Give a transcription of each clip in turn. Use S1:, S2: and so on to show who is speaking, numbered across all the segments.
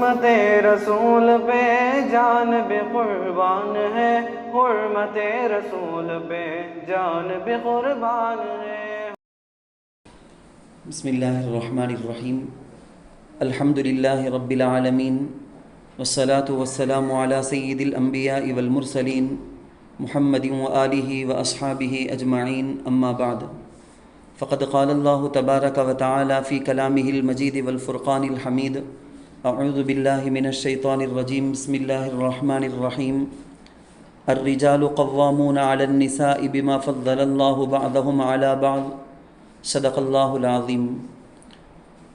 S1: حرمت رسول پہ جان بھی قربان ہے، حرمت رسول پہ جان بھی قربان ہے۔
S2: بسم اللہ الرحمن الرحیم، الحمد للہ رب العالمین، والصلاة والسلام علی سید الانبیاء والمرسلین محمد وآلہ واصحابہ اجمعین، اما بعد، فقد قال اللہ تبارک وتعالی فی کلامہ المجید والفرقان الحمید، اعوذ باللہ من الشیطان الرجیم، بسم اللہ الرحمن الرحیم، الرجال قوامون علی النساء بما فضل اللہ بعضهم علی بعض، صدق اللہ العظیم۔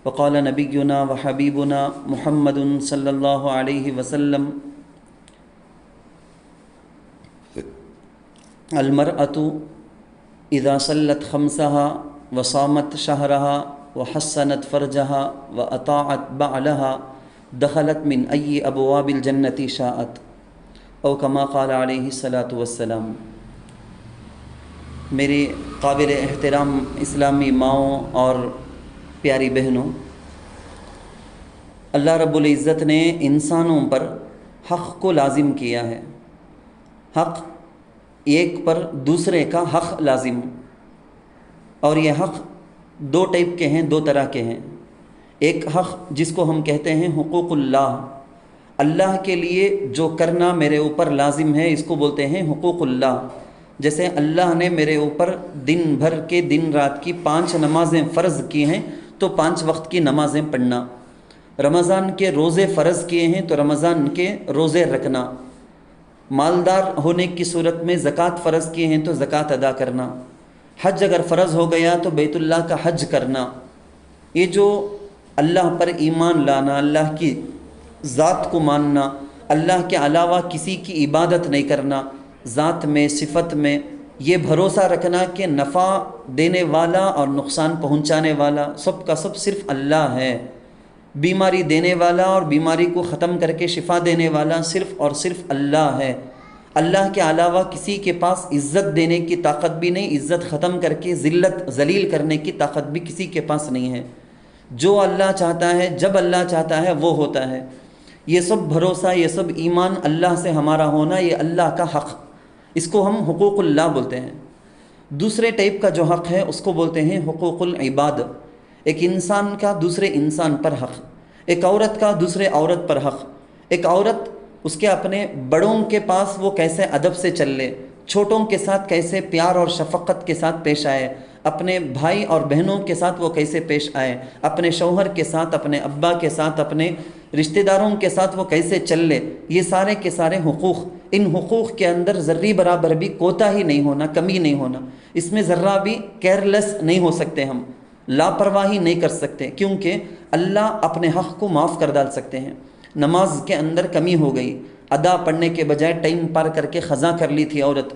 S2: وقال نبینا وحبیبنا محمد صلی اللہ علیہ وسلم، المرأة اذا صلت خمسها وصامت شهرها وحسنت فرجها واطاعت بعلها دخلت من ای ابواب الجنة شاءت، او کما قال علیہ الصلاۃ والسلام۔ میری قابل احترام اسلامی ماؤں اور پیاری بہنوں، اللہ رب العزت نے انسانوں پر حق کو لازم کیا ہے۔ حق ایک پر دوسرے کا حق لازم، اور یہ حق دو ٹائپ کے ہیں، دو طرح کے ہیں۔ ایک حق جس کو ہم کہتے ہیں حقوق اللہ، اللہ کے لیے جو کرنا میرے اوپر لازم ہے، اس کو بولتے ہیں حقوق اللہ۔ جیسے اللہ نے میرے اوپر دن بھر کے دن رات کی 5 نمازیں فرض کی ہیں تو 5 وقت کی نمازیں پڑھنا، رمضان کے روزے فرض کیے ہیں تو رمضان کے روزے رکھنا، مالدار ہونے کی صورت میں زکوٰۃ فرض کیے ہیں تو زکوٰۃ ادا کرنا، حج اگر فرض ہو گیا تو بیت اللہ کا حج کرنا۔ یہ جو اللہ پر ایمان لانا، اللہ کی ذات کو ماننا، اللہ کے علاوہ کسی کی عبادت نہیں کرنا، ذات میں صفت میں یہ بھروسہ رکھنا کہ نفع دینے والا اور نقصان پہنچانے والا سب کا سب صرف اللہ ہے، بیماری دینے والا اور بیماری کو ختم کر کے شفا دینے والا صرف اور صرف اللہ ہے۔ اللہ کے علاوہ کسی کے پاس عزت دینے کی طاقت بھی نہیں، عزت ختم کر کے ذلت ذلیل کرنے کی طاقت بھی کسی کے پاس نہیں ہے۔ جو اللہ چاہتا ہے جب اللہ چاہتا ہے وہ ہوتا ہے۔ یہ سب بھروسہ، یہ سب ایمان اللہ سے ہمارا ہونا، یہ اللہ کا حق، اس کو ہم حقوق اللہ بولتے ہیں۔ دوسرے ٹائپ کا جو حق ہے اس کو بولتے ہیں حقوق العباد۔ ایک انسان کا دوسرے انسان پر حق، ایک عورت کا دوسرے عورت پر حق۔ ایک عورت اس کے اپنے بڑوں کے پاس وہ کیسے ادب سے چل لے، چھوٹوں کے ساتھ کیسے پیار اور شفقت کے ساتھ پیش آئے، اپنے بھائی اور بہنوں کے ساتھ وہ کیسے پیش آئے، اپنے شوہر کے ساتھ، اپنے ابا کے ساتھ، اپنے رشتہ داروں کے ساتھ وہ کیسے چل لے، یہ سارے کے سارے حقوق۔ ان حقوق کے اندر ذرہ برابر بھی کوتاہی نہیں ہونا، کمی نہیں ہونا، اس میں ذرہ بھی کیئرلیس نہیں ہو سکتے، ہم لاپرواہی نہیں کر سکتے، کیونکہ اللہ اپنے حق کو معاف کر ڈال سکتے ہیں۔ نماز کے اندر کمی ہو گئی، ادا پڑھنے کے بجائے ٹائم پار کر کے قضا کر لی تھی عورت،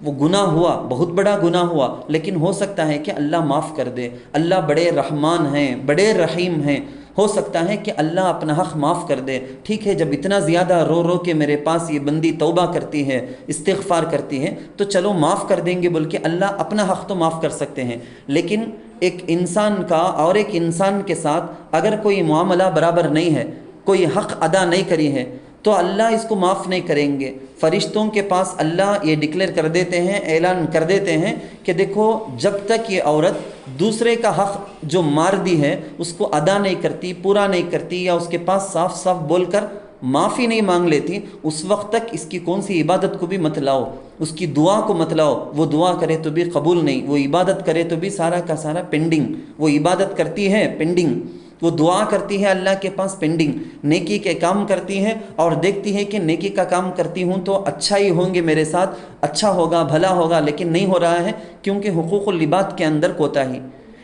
S2: وہ گناہ ہوا، بہت بڑا گناہ ہوا، لیکن ہو سکتا ہے کہ اللہ معاف کر دے۔ اللہ بڑے رحمان ہیں، بڑے رحیم ہیں، ہو سکتا ہے کہ اللہ اپنا حق معاف کر دے۔ ٹھیک ہے، جب اتنا زیادہ رو رو کے میرے پاس یہ بندی توبہ کرتی ہے، استغفار کرتی ہے، تو چلو معاف کر دیں گے، بلکہ اللہ اپنا حق تو معاف کر سکتے ہیں۔ لیکن ایک انسان کا اور ایک انسان کے ساتھ اگر کوئی معاملہ برابر نہیں ہے، کوئی حق ادا نہیں کری ہے، تو اللہ اس کو معاف نہیں کریں گے۔ فرشتوں کے پاس اللہ یہ ڈکلیئر کر دیتے ہیں، اعلان کر دیتے ہیں کہ دیکھو، جب تک یہ عورت دوسرے کا حق جو مار دی ہے اس کو ادا نہیں کرتی، پورا نہیں کرتی، یا اس کے پاس صاف صاف بول کر معافی نہیں مانگ لیتی، اس وقت تک اس کی کون سی عبادت کو بھی مت لاؤ، اس کی دعا کو مت لاؤ۔ وہ دعا کرے تو بھی قبول نہیں، وہ عبادت کرے تو بھی سارا کا سارا پینڈنگ، وہ عبادت کرتی ہے پینڈنگ، وہ دعا کرتی ہے اللہ کے پاس پینڈنگ، نیکی کے کام کرتی ہے اور دیکھتی ہے کہ نیکی کا کام کرتی ہوں تو اچھا ہی ہوں گے میرے ساتھ، اچھا ہوگا، بھلا ہوگا، لیکن نہیں ہو رہا ہے، کیونکہ حقوق العباد کے اندر کوتاہی۔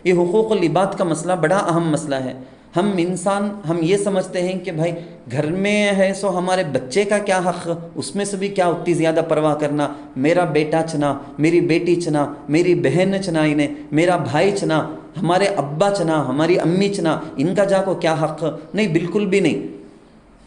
S2: یہ حقوق العباد کا مسئلہ بڑا اہم مسئلہ ہے۔ ہم انسان ہم یہ سمجھتے ہیں کہ بھائی گھر میں ہے سو ہمارے بچے کا کیا حق، اس میں سے بھی کیا اتنی زیادہ پرواہ کرنا، میرا بیٹا چنا، میری بیٹی چنا، میری بہن چنا، انہیں میرا بھائی چنا، ہمارے ابا چنا، ہماری امی چنا، ان کا جا کو کیا حق؟ نہیں، بالکل بھی نہیں۔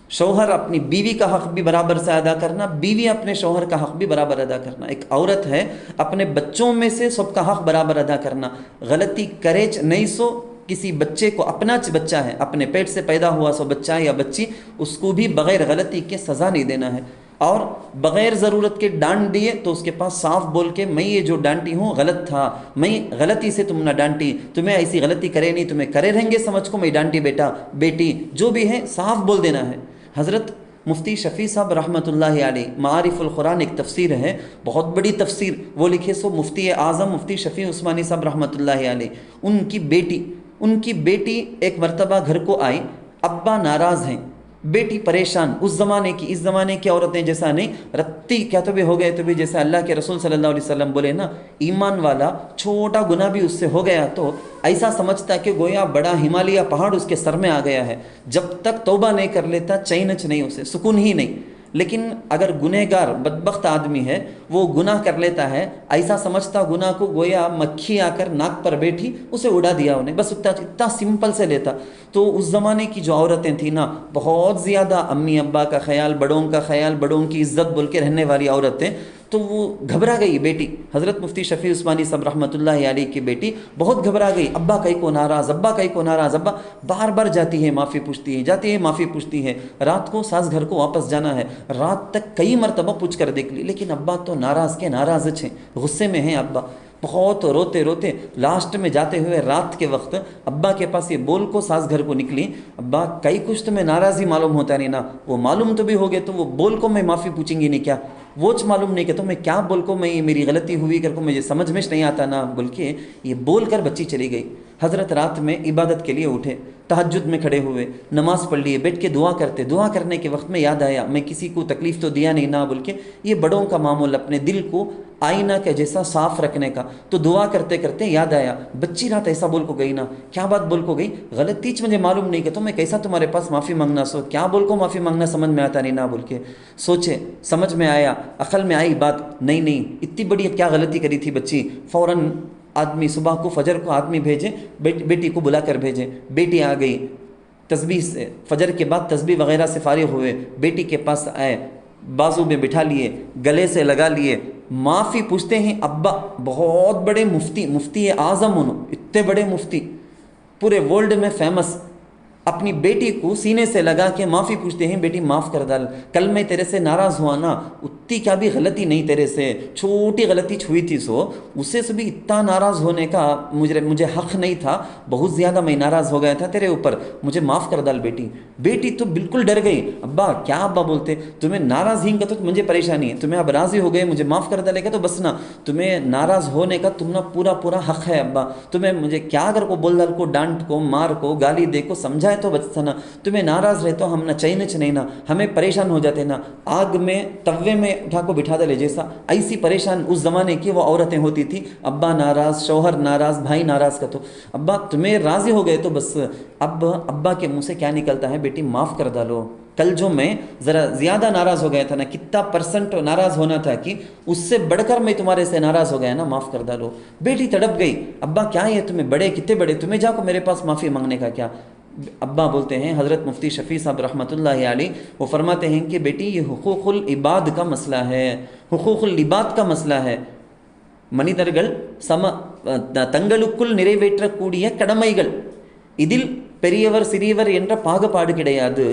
S2: شوہر اپنی بیوی کا حق بھی برابر سے ادا کرنا، بیوی اپنے شوہر کا حق بھی برابر ادا کرنا۔ ایک عورت ہے اپنے بچوں میں سے سب کا حق برابر ادا کرنا، غلطی کرے نہیں سو کسی بچے کو، اپنا بچہ ہے، اپنے پیٹ سے پیدا ہوا سو بچہ یا بچی، اس کو بھی بغیر غلطی کے سزا نہیں دینا ہے، اور بغیر ضرورت کے ڈانٹ دیے تو اس کے پاس صاف بول کے میں یہ جو ڈانٹی ہوں غلط تھا، میں غلطی سے تم نہ ڈانٹی، تمہیں ایسی غلطی کرے نہیں، تمہیں کرے رہیں گے سمجھ کو میں ڈانٹی بیٹا بیٹی، جو بھی ہے صاف بول دینا ہے۔ حضرت مفتی شفیع صاحب رحمۃ اللہ علیہ، معارف القرآن ایک تفسیر ہے، بہت بڑی تفسیر، وہ لکھے سو مفتی اعظم مفتی شفیع عثمانی صاحب رحمۃ اللہ علیہ، ان کی بیٹی ایک مرتبہ گھر کو آئی، ابا ناراض ہیں، بیٹی پریشان، اس زمانے کی عورتیں جیسا نہیں، رتی کیا تو بھی ہو گئے تو بھی جیسا اللہ کے رسول صلی اللہ علیہ وسلم بولے نا، ایمان والا چھوٹا گناہ بھی اس سے ہو گیا تو ایسا سمجھتا کہ گویا بڑا ہمالیہ پہاڑ اس کے سر میں آ گیا ہے، جب تک توبہ نہیں کر لیتا چینچ نہیں، اسے سکون ہی نہیں۔ لیکن اگر گنہگار بدبخت آدمی ہے، وہ گناہ کر لیتا ہے، ایسا سمجھتا گناہ کو گویا مکھی آ کر ناک پر بیٹھی اسے اڑا دیا انہیں، بس اتنا سمپل سے لیتا۔ تو اس زمانے کی جو عورتیں تھیں نا، بہت زیادہ امی ابا کا خیال، بڑوں کا خیال، بڑوں کی عزت بول کے رہنے والی عورتیں، تو وہ گھبرا گئی بیٹی، حضرت مفتی شفیع عثمانی صاحب رحمۃ اللہ علیہ کی بیٹی بہت گھبرا گئی، ابا کئی کو ناراض، ابا کئی کو ناراض، ابا بار بار جاتی ہے معافی پوچھتی ہے، جاتی ہے معافی پوچھتی ہے، رات کو ساس گھر کو واپس جانا ہے، رات تک کئی مرتبہ پوچھ کر دیکھ لی، لیکن ابا تو ناراض کے ناراض ہیں، غصے میں ہیں ابا، بہت روتے روتے لاسٹ میں جاتے ہوئے رات کے وقت ابا کے پاس یہ بول کو ساس گھر کو نکلی، ابا کئی کچھ تمہیں ناراضی معلوم ہوتا نہیں نا، وہ معلوم تو بھی ہو گئے تو وہ بول کو میں معافی پوچھیں گی نہیں کیا، ووچ معلوم نہیں کہ تو میں کیا بول کو میں میری غلطی ہوئی کر کو مجھے سمجھ میں نہیں آتا نا بول کے یہ بول کر بچی چلی گئی۔ حضرت رات میں عبادت کے لیے اٹھے، تہجد میں کھڑے ہوئے، نماز پڑھ لیے، بیٹھ کے دعا کرتے، دعا کرنے کے وقت میں یاد آیا میں کسی کو تکلیف تو دیا نہیں نا بول کے، یہ بڑوں کا معمول اپنے دل کو آئینہ کے جیسا صاف رکھنے کا، تو دعا کرتے کرتے یاد آیا بچی رات ایسا بول کو گئی نا، کیا بات بول کو گئی، غلطی مجھے معلوم نہیں کہ تو میں کیسا تمہارے پاس معافی مانگنا، سو کیا بول کو معافی مانگنا سمجھ میں آتا نہیں نا بول کے سوچے، سمجھ میں آیا، عقل میں آئی بات، نہیں اتنی بڑی کیا غلطی کری تھی بچی، فوراً آدمی صبح کو فجر کو آدمی بھیجے، بیٹی کو بلا کر بھیجے، بیٹی آ گئی، تسبیح سے فجر کے بعد تسبیح وغیرہ سے فارغ ہوئے، بیٹی کے پاس آئے، بازو میں بٹھا لیے، گلے سے لگا لیے، معافی پوچھتے ہیں، ابا بہت بڑے مفتی اعظم، انہوں اتنے بڑے مفتی پورے ورلڈ میں فیمس، اپنی بیٹی کو سینے سے لگا کے معافی پوچھتے ہیں، بیٹی معاف کر ڈال، کل میں تیرے سے ناراض ہوا نا، اتنی کیا بھی غلطی نہیں تیرے سے، چھوٹی غلطی ہوئی تھی سو اسے سے بھی اتنا ناراض ہونے کا مجھے حق نہیں تھا، بہت زیادہ میں ناراض ہو گیا تھا تیرے اوپر، مجھے معاف کر ڈال بیٹی۔ بیٹی تو بالکل ڈر گئی، ابا کیا ابا بولتے، تمہیں ناراض ہی کا تو مجھے پریشانی ہے، تمہیں اب راضی ہو گئے مجھے معاف کر ڈالے گا تو بس نا، تمہیں ناراض ہونے کا تم نا پورا حق ہے ابا، تمہیں مجھے کیا اگر کو بول ڈال کو، ڈانٹ کو، مار کو، گالی دے کو، سمجھائے تو بچتا نا، تمہیں ناراض رہے تو ہم نہ چینچ نہیں نا، ہمیں پریشان ہو جاتے نا، آگ میں توے میں اٹھا کو بٹھا دے جیسا، ایسی پریشان اس زمانے کی وہ عورتیں ہوتی تھی، ابا ناراض، شوہر ناراض، بھائی ناراض کا تو ابا تمہیں راضی ہو گئے تو بس، اب ابا کے منہ سے کیا نکلتا ہے، بیٹی معاف کر ڈالو، کل جو میں ذرا زیادہ ناراض ہو گیا تھا نا، کتنا پرسنٹ ناراض ہونا تھا کہ اس سے بڑھ کر میں تمہارے سے ناراض ہو گیا نا، معاف کر ڈالو۔ بیٹی تڑپ گئی، ابا کیا یہ تمہیں بڑے کتنے بڑے، تمہیں جا کو میرے پاس معافی مانگنے کا کیا، ابا بولتے ہیں حضرت مفتی شفیع صاحب رحمۃ اللہ علیہ، وہ فرماتے ہیں کہ بیٹی یہ حقوق العباد کا مسئلہ ہے، حقوق العباد کا مسئلہ ہے، மனிதர்கள் தங்களுக்குள் நிறைவேற்றக்கூடிய கடமைகள் இதில் பெரியவர் சிறியவர் என்ற பாகுபாடு கிடையாது,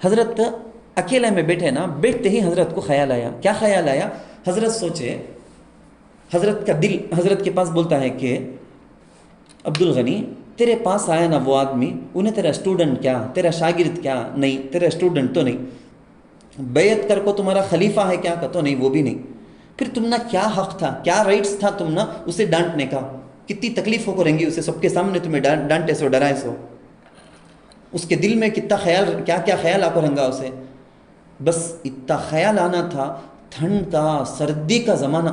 S2: حضرت اکیلے میں بیٹھے نا، بیٹھتے ہی حضرت کو خیال آیا. کیا خیال آیا؟ حضرت سوچے، حضرت کا دل حضرت کے پاس بولتا ہے کہ عبد الغنی تیرے پاس آیا نا وہ آدمی، انہیں تیرا اسٹوڈنٹ کیا، تیرا شاگرد کیا؟ نہیں. تیرا اسٹوڈنٹ تو نہیں. بیعت کر کو تمہارا خلیفہ ہے کیا؟ کہ تو نہیں، وہ بھی نہیں. پھر تم نا کیا حق تھا، کیا رائٹس تھا تم نا اسے ڈانٹنے کا؟ کتنی تکلیف ہو کو رہیں گی اسے، سب کے سامنے تمہیں ڈانٹے سو، ڈرائے سو. اس کے دل میں کتنا خیال، کیا کیا خیال آ کو رہنگا اسے. بس اتنا خیال آنا تھا. ٹھنڈ کا، سردی کا زمانہ.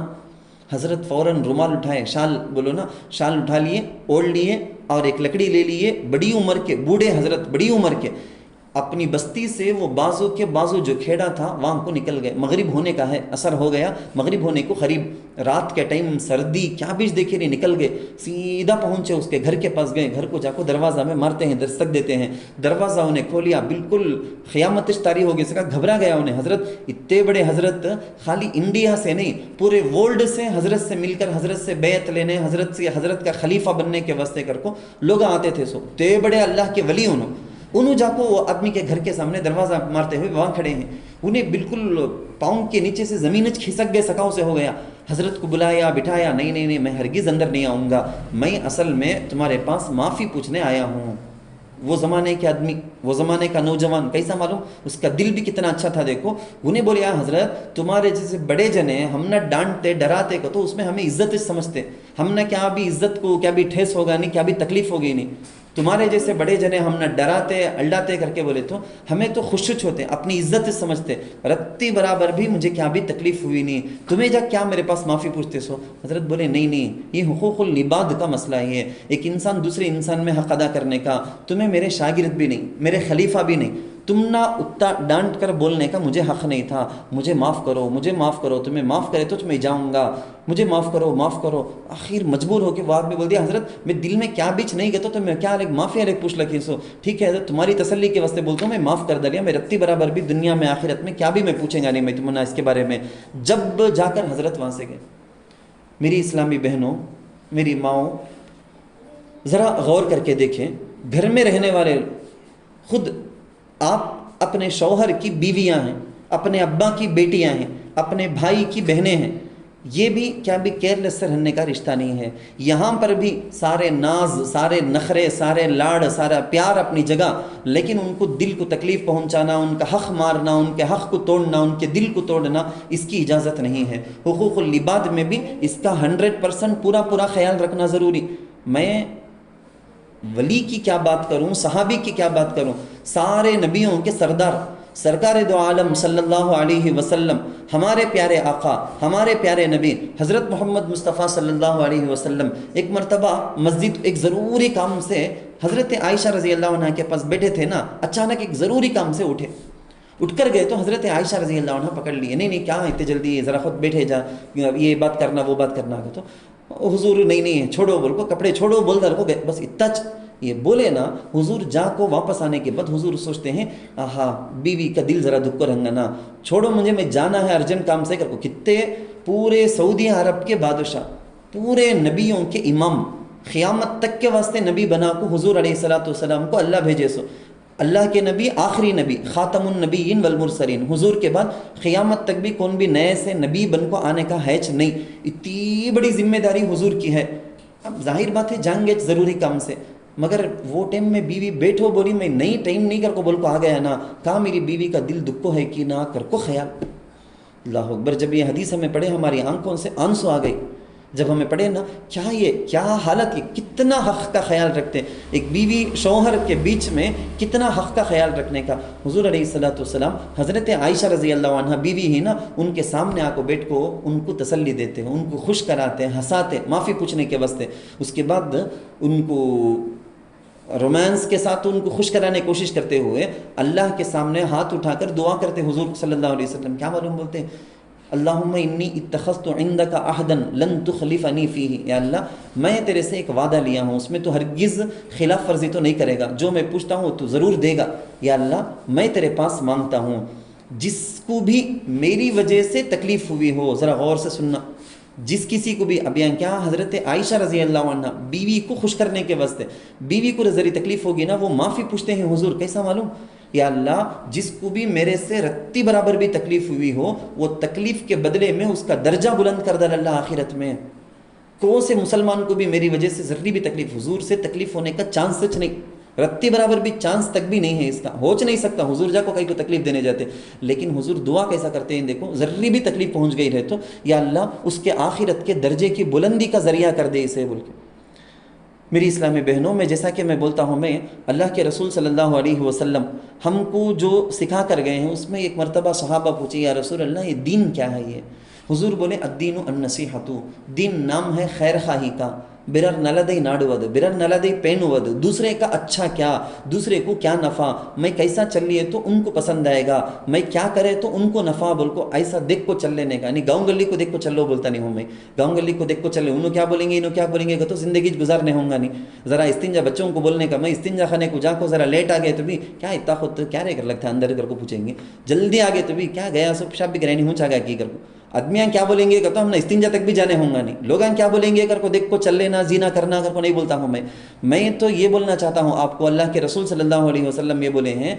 S2: حضرت فوراً رومال اٹھائے، شال بولو نا، شال اٹھا لیے، اوڑھ لیے اور ایک لکڑی لے لیے. بڑی عمر کے بوڑھے حضرت، بڑی عمر کے، اپنی بستی سے وہ بازو کے بازو جو کھیڑا تھا وہاں کو نکل گئے. مغرب ہونے کا ہے، اثر ہو گیا، مغرب ہونے کو قریب، رات کے ٹائم سردی کیا بیچ دیکھے نہیں، نکل گئے سیدھا پہنچے اس کے گھر کے پاس گئے. گھر کو جا کو دروازہ میں مارتے ہیں، دستک دیتے ہیں. دروازہ انہیں کھولیا، بالکل قیامت طاری ہو گئی. سکا گھبرا گیا انہیں. حضرت اتنے بڑے حضرت خالی انڈیا سے نہیں، پورے ورلڈ سے حضرت سے مل کر حضرت سے بیعت لینے، حضرت سے حضرت کا خلیفہ بننے کے واسطے کر کو لوگ آتے تھے. سو تے بڑے اللہ کے ولی انہوں جا کو وہ آدمی کے گھر کے سامنے دروازہ مارتے ہوئے وہاں کھڑے ہیں. انہیں بالکل پاؤں کے نیچے سے زمین کھسک گئے، سکاؤ سے ہو گیا. حضرت کو بلایا، بٹھایا. نہیں نہیں نہیں، میں ہرگز اندر نہیں آؤں گا، میں اصل میں تمہارے پاس معافی پوچھنے آیا ہوں. وہ زمانے کے آدمی، وہ زمانے کا نوجوان کیسا معلوم، اس کا دل بھی کتنا اچھا تھا. دیکھو انہیں بولے حضرت تمہارے جیسے بڑے جنے ہم نہ ڈانٹتے ڈراتے کو تو اس میں ہمیں عزت سمجھتے، ہم نہ کیا بھی عزت کو کیا بھی ٹھیس ہوگا نہیں، کیا بھی تکلیف ہوگی نہیں. تمہارے جیسے بڑے جنے ہم نہ ڈراتے الڈاتے کر کے بولے تو ہمیں تو خوش ہوتے، اپنی عزت سمجھتے. رتی برابر بھی مجھے کیا بھی تکلیف ہوئی نہیں، تمہیں جا کیا میرے پاس معافی پوچھتے سو. حضرت بولے نہیں نہیں، یہ حقوق العباد کا مسئلہ ہی ہے، ایک انسان دوسرے انسان میں حق ادا کرنے کا. تمہیں میرے شاگرد بھی نہیں، میرے خلیفہ بھی نہیں، تم نہ اتنا ڈانٹ کر بولنے کا مجھے حق نہیں تھا. مجھے معاف کرو، مجھے معاف کرو، تمہیں معاف کرے تو تمہیں جاؤں گا، مجھے معاف کرو، معاف کرو. آخر مجبور ہو کے وہ آدمی بول دیا حضرت میں دل میں کیا بیچ نہیں گیا تو میں کیا الگ معافی الگ پوچھ لگی سو. ٹھیک ہے حضرت، تمہاری تسلی کے واسطے بولتا ہوں میں معاف کر دیا، میں رتی برابر بھی دنیا میں آخرت میں کیا بھی میں پوچھیں گا نہیں میں تمہیں اس کے بارے میں. جب جا کر حضرت وہاں سے گئے. میری اسلامی بہنوں، میری ماؤں، ذرا غور کر کے دیکھیں، گھر میں رہنے والے، خود آپ اپنے شوہر کی بیویاں ہیں، اپنے ابا کی بیٹیاں ہیں، اپنے بھائی کی بہنیں ہیں. یہ بھی کیا بھی کیئرلیس سے رہنے کا رشتہ نہیں ہے. یہاں پر بھی سارے ناز، سارے نخرے، سارے لاڑ، سارا پیار اپنی جگہ، لیکن ان کو دل کو تکلیف پہنچانا، ان کا حق مارنا، ان کے حق کو توڑنا، ان کے دل کو توڑنا، اس کی اجازت نہیں ہے. حقوق العباد میں بھی اس کا 100% پورا خیال رکھنا ضروری. میں ولی کی کیا بات کروں، صحابی کی کیا بات کروں، سارے نبیوں کے سردار سرکار دو عالم صلی اللہ علیہ وسلم، ہمارے پیارے آقا، ہمارے پیارے نبی حضرت محمد مصطفیٰ صلی اللہ علیہ وسلم ایک مرتبہ مسجد ایک ضروری کام سے حضرت عائشہ رضی اللہ عنہ کے پاس بیٹھے تھے نا، اچانک ایک ضروری کام سے اٹھ کر گئے تو حضرت عائشہ رضی اللہ عنہ پکڑ لیے. نہیں کیا اتنے جلدی، ذرا خود بیٹھے جا، یہ بات کرنا وہ بات کرنا. تو حضور نہیں چھوڑو، بول کو کپڑے چھوڑو، بول در کو گئے. بس اتنا یہ بولے نا، حضور جا کو واپس آنے کے بعد حضور سوچتے ہیں آہا بیوی کا دل ذرا دکھ کو رنگا نا، چھوڑو مجھے، میں جانا ہے ارجنٹ کام سے کر کو. کتنے پورے سعودی عرب کے بادشاہ، پورے نبیوں کے امام، قیامت تک کے واسطے نبی بنا کو حضور علیہ الصلوۃ والسلام کو اللہ بھیجے سو. اللہ کے نبی، آخری نبی، خاتم النبیین والمرسلین، حضور کے بعد قیامت تک بھی کون بھی نئے سے نبی بن کو آنے کا ہیچ نہیں. اتنی بڑی ذمہ داری حضور کی ہے. اب ظاہر بات ہے جائیں گے ضروری کام سے، مگر وہ ٹائم میں بیوی بیٹھو بولی میں نہیں ٹائم نہیں کر کو بول کو آ گیا نا، کہا میری بیوی کا دل دکھ کو ہے کہ نہ کر کو خیال. اللہ اکبر. جب یہ حدیث ہمیں پڑھے ہماری آنکھوں سے آنسو آ گئی. جب ہمیں پڑھے نا کیا حالت، یہ کتنا حق کا خیال رکھتے ہیں، ایک بیوی شوہر کے بیچ میں کتنا حق کا خیال رکھنے کا. حضور علیہ الصلوۃ والسلام حضرت عائشہ رضی اللہ عنہ بیوی ہی نا، ان کے سامنے آ کو بیٹھ کو ان کو تسلی دیتے ہیں، ان کو خوش کراتے ہیں، ہنساتے، معافی پوچھنے کے واسطے. اس کے بعد ان کو رومانس کے ساتھ ان کو خوش کرانے کی کوشش کرتے ہوئے اللہ کے سامنے ہاتھ اٹھا کر دعا کرتے حضور صلی اللہ علیہ وسلم. کیا معلوم بولتے ہیں؟ اللہم انی اتخذت عندک عہدا لن تخلفنی فیہ، یا اللہ میں تیرے سے ایک وعدہ لیا ہوں، اس میں تو ہرگز خلاف ورزی تو نہیں کرے گا، جو میں پوچھتا ہوں تو ضرور دے گا. یا اللہ میں تیرے پاس مانگتا ہوں جس کو بھی میری وجہ سے تکلیف ہوئی ہو، ذرا غور سے سننا، جس کسی کو بھی، اب یہاں کیا حضرت عائشہ رضی اللہ عنہ بیوی کو خوش کرنے کے واسطے، بیوی کو ذری تکلیف ہوگی نا وہ معافی پوچھتے ہیں حضور. کیسا معلوم؟ یا اللہ جس کو بھی میرے سے رتی برابر بھی تکلیف ہوئی ہو وہ تکلیف کے بدلے میں اس کا درجہ بلند کر دے اللہ آخرت میں. کون سے مسلمان کو بھی میری وجہ سے ذرری بھی تکلیف، حضور سے تکلیف ہونے کا چانس سچ نہیں، رتی برابر بھی چانس تک بھی نہیں ہے، اس کا ہو نہیں سکتا. حضور جا کو کہیں کو تکلیف دینے جاتے، لیکن حضور دعا کیسا کرتے ہیں دیکھو، ذرری بھی تکلیف پہنچ گئی رہے تو یا اللہ اس کے آخرت کے درجے کی بلندی کا ذریعہ کر دے اسے بول کے. میری اسلامی بہنوں میں جیسا کہ میں بولتا ہوں، میں اللہ کے رسول صلی اللہ علیہ وسلم ہم کو جو سکھا کر گئے ہیں اس میں ایک مرتبہ صحابہ پوچھے یا رسول اللہ یہ دین کیا ہے؟ یہ حضور بولے الدین النصیحۃ، دین نام ہے خیر خواہی کا. برر نلدئی ناڈود، برر نلدئی پینود، دوسرے کا اچھا کیا، دوسرے کو کیا نفع، میں کیسا چل لیے تو ان کو پسند آئے گا، میں کیا کرے تو ان کو نفع بول کو ایسا دیکھ کو چل لینے کا. یعنی گاؤں گلی کو دیکھ کو چلو بولتا نہیں ہوں میں، گاؤں گلی کو دیکھ کو چلے انہوں کیا بولیں گے انہوں کیا بولیں گے تو زندگی گزارنے ہوں گا نہیں. ذرا استنجا بچوں کو بولنے کا، میں استنجا خانے کو جا کو ذرا لیٹ آ گئے تو بھی کیا اتنا خود کیا رہے کر لگتا ہے، اندر کر کو پوچھیں گے. جلدی آ گئے تو بھی کیا گیا سو پیشاب بھی کرانی ہوں چاہ گیا کی کر کو. آدمیاں کیا بولیں گے کہتا ہم نے استنجا تک بھی جانے ہوں گا نہیں. لوگاں کیا بولیں گے کر کو دیکھ کو چل لینا، زینا کرنا کر کو نہیں بولتا ہوں میں تو یہ بولنا چاہتا ہوں آپ کو، اللہ کے رسول صلی اللہ علیہ وسلم یہ بولے ہیں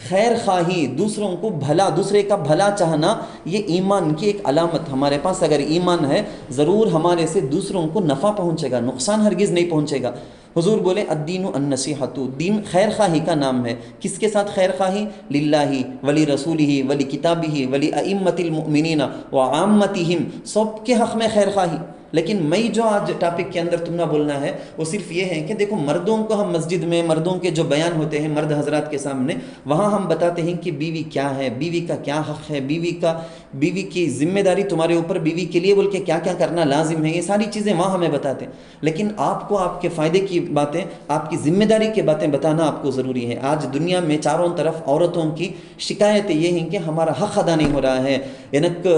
S2: خیر خواہی، دوسروں کو بھلا، دوسرے کا بھلا چاہنا، یہ ایمان کی ایک علامت. ہمارے پاس اگر ایمان ہے ضرور ہمارے سے دوسروں کو نفع پہنچے گا، نقصان ہرگز نہیں پہنچے گا. حضور بولے الدین النصیحۃ، دین خیر خواہی کا نام ہے. کس کے ساتھ خیر خواہی؟ للہ ولی رسولہ ولی کتابہ ولی ائمۃ المؤمنین وعامتہم، سب کے حق میں خیر خواہی. لیکن میں جو آج ٹاپک کے اندر تمہیں بولنا ہے وہ صرف یہ ہے کہ دیکھو مردوں کو ہم مسجد میں مردوں کے جو بیان ہوتے ہیں مرد حضرات کے سامنے، وہاں ہم بتاتے ہیں کہ بیوی کیا ہے، بیوی کا کیا حق ہے، بیوی کی ذمہ داری تمہارے اوپر، بیوی کے لیے بول کے کیا کیا کرنا لازم ہے، یہ ساری چیزیں وہاں ہمیں بتاتے ہیں. لیکن آپ کو آپ کے فائدے کی باتیں، آپ کی ذمہ داری کی باتیں بتانا آپ کو ضروری ہے. آج دنیا میں چاروں طرف عورتوں کی شکایتیں یہ ہیں کہ ہمارا حق ادا نہیں ہو رہا ہے. எனக்கு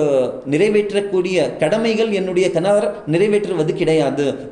S2: நிறைவேற்றக்கூடிய கடமைகள் என்னுடைய கணவர் நிறைவேற்றுவது கிடையாது,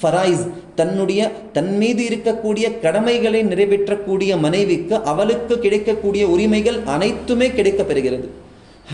S2: ஃபராய்ஸ், தன் மீது இருக்கக்கூடிய கடமைகளை நிறைவேற்றக்கூடிய மனைவிக்கு அவளுக்கு கிடைக்கக்கூடிய உரிமைகள் அனைத்துமே கிடைக்க பெறுகிறது.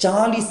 S2: 40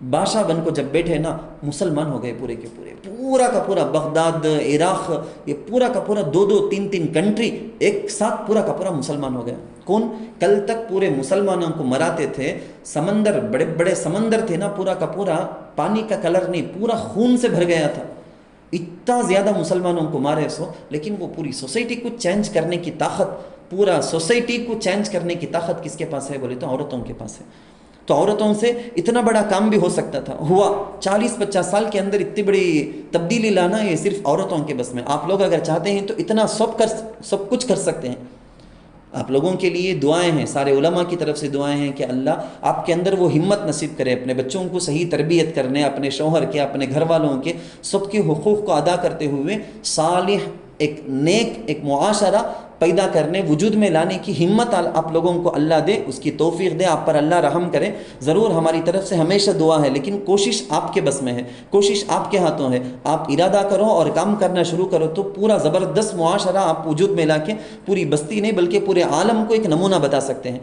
S2: بادشاہ بن کو جب بیٹھے نا مسلمان ہو گئے پورے کے پورے، پورا کا پورا بغداد، عراق، یہ پورا کا پورا 2-2 3-3 کنٹری ایک ساتھ پورا کا پورا مسلمان ہو گیا۔ کون؟ کل تک پورے مسلمانوں کو مراتے تھے، سمندر بڑے بڑے سمندر تھے نا، پورا کا پورا پانی کا کلر نہیں، پورا خون سے بھر گیا تھا، اتنا زیادہ مسلمانوں کو مارے سو، لیکن وہ پوری سوسائٹی کو چینج کرنے کی طاقت، پورا سوسائٹی کو چینج کرنے کی طاقت کس کے پاس ہے بولے تو عورتوں کے پاس ہے۔ تو عورتوں سے اتنا بڑا کام بھی ہو سکتا تھا، ہوا 40-50 سال کے اندر اتنی بڑی تبدیلی لانا یہ صرف عورتوں کے بس میں۔ آپ لوگ اگر چاہتے ہیں تو اتنا سب کچھ کر سکتے ہیں۔ آپ لوگوں کے لیے دعائیں ہیں، سارے علماء کی طرف سے دعائیں ہیں کہ اللہ آپ کے اندر وہ ہمت نصیب کرے اپنے بچوں کو صحیح تربیت کرنے، اپنے شوہر کے، اپنے گھر والوں کے، سب کے حقوق کو ادا کرتے ہوئے صالح ایک نیک ایک معاشرہ پیدا کرنے، وجود میں لانے کی ہمت آپ لوگوں کو اللہ دے، اس کی توفیق دے، آپ پر اللہ رحم کرے۔ ضرور ہماری طرف سے ہمیشہ دعا ہے، لیکن کوشش آپ کے بس میں ہے، کوشش آپ کے ہاتھوں ہے۔ آپ ارادہ کرو اور کام کرنا شروع کرو تو پورا زبردست معاشرہ آپ وجود میں لا کے پوری بستی نہیں بلکہ پورے عالم کو ایک نمونہ بتا سکتے ہیں،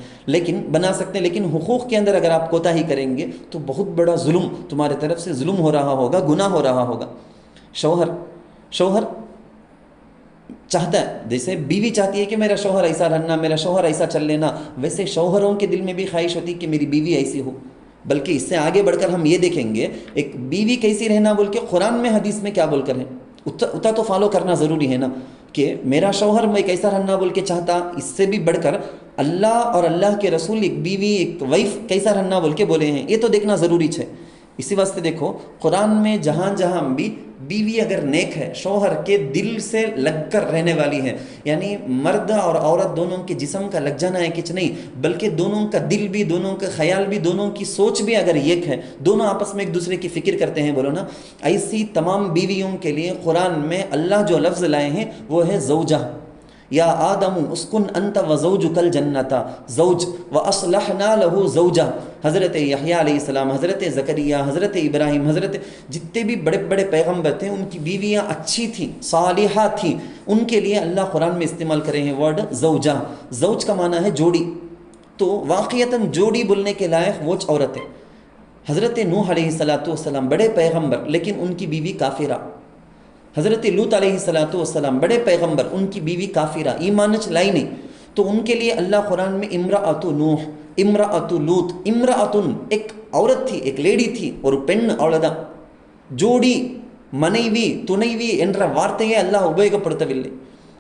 S2: بنا سکتے ہیں۔ لیکن حقوق کے اندر اگر آپ کوتاہی کریں گے تو بہت بڑا ظلم تمہارے طرف سے ظلم ہو رہا ہوگا، گناہ ہو رہا ہوگا۔ شوہر چاہتا ہے، جیسے بیوی چاہتی ہے کہ میرا شوہر ایسا رہنا، میرا شوہر ایسا چل لینا، ویسے شوہروں کے دل میں بھی خواہش ہوتی کہ میری بیوی ایسی ہو۔ بلکہ اس سے آگے بڑھ کر ہم یہ دیکھیں گے ایک بیوی کیسی رہنا بول کے قرآن میں حدیث میں کیا بول کر ہے، اتنا تو فالو کرنا ضروری ہے نا، کہ میرا شوہر میں کیسا رہنا بول کے چاہتا، اس سے بھی بڑھ کر اللہ اور اللہ کے رسول ایک بیوی ایک وائف کیسا رہنا بول کے بولے ہیں، یہ تو دیکھنا ضروری ہے۔ اسی واسطے دیکھو قرآن میں جہاں جہاں بھی بیوی اگر نیک ہے، شوہر کے دل سے لگ کر رہنے والی ہے، یعنی مرد اور عورت دونوں کے جسم کا لگ جانا ہے کچھ نہیں، بلکہ دونوں کا دل بھی، دونوں کا خیال بھی، دونوں کی سوچ بھی اگر ایک ہے، دونوں آپس میں ایک دوسرے کی فکر کرتے ہیں، بولو نا، ایسی تمام بیویوں کے لیے قرآن میں اللہ جو لفظ لائے ہیں وہ ہے زوجہ۔ یا آدم اسکن انت وزوجک الجنۃ، زوج واصلحنا له زوجہ۔ حضرت یحییٰ علیہ السلام، حضرت زکریا، حضرت ابراہیم، حضرت جتنے بھی بڑے بڑے پیغمبر تھے ان کی بیویاں اچھی تھیں، صالحہ تھیں، ان کے لیے اللہ قرآن میں استعمال کرے ہیں ورڈ زوجہ۔ زوج کا معنی ہے جوڑی، تو واقعتاً جوڑی بولنے کے لائق وہ عورت ہے۔ حضرت نوح علیہ السلام بڑے پیغمبر لیکن ان کی بیوی کافرہ، حضرت لوط علیہ السلام بڑے پیغمبر، ان کی بیوی کافرہ، ایمان لائی نہیں، تو ان کے لیے اللہ قرآن میں امرأۃ نوح، امرأۃ لوط، امرأۃن ایک عورت تھی، ایک لیڈی تھی، اور پن عورت جوڑی منیوی تنیوی என்ற வார்த்தையை அல்லாஹ் உபயோகப்படுத்தவில்லை۔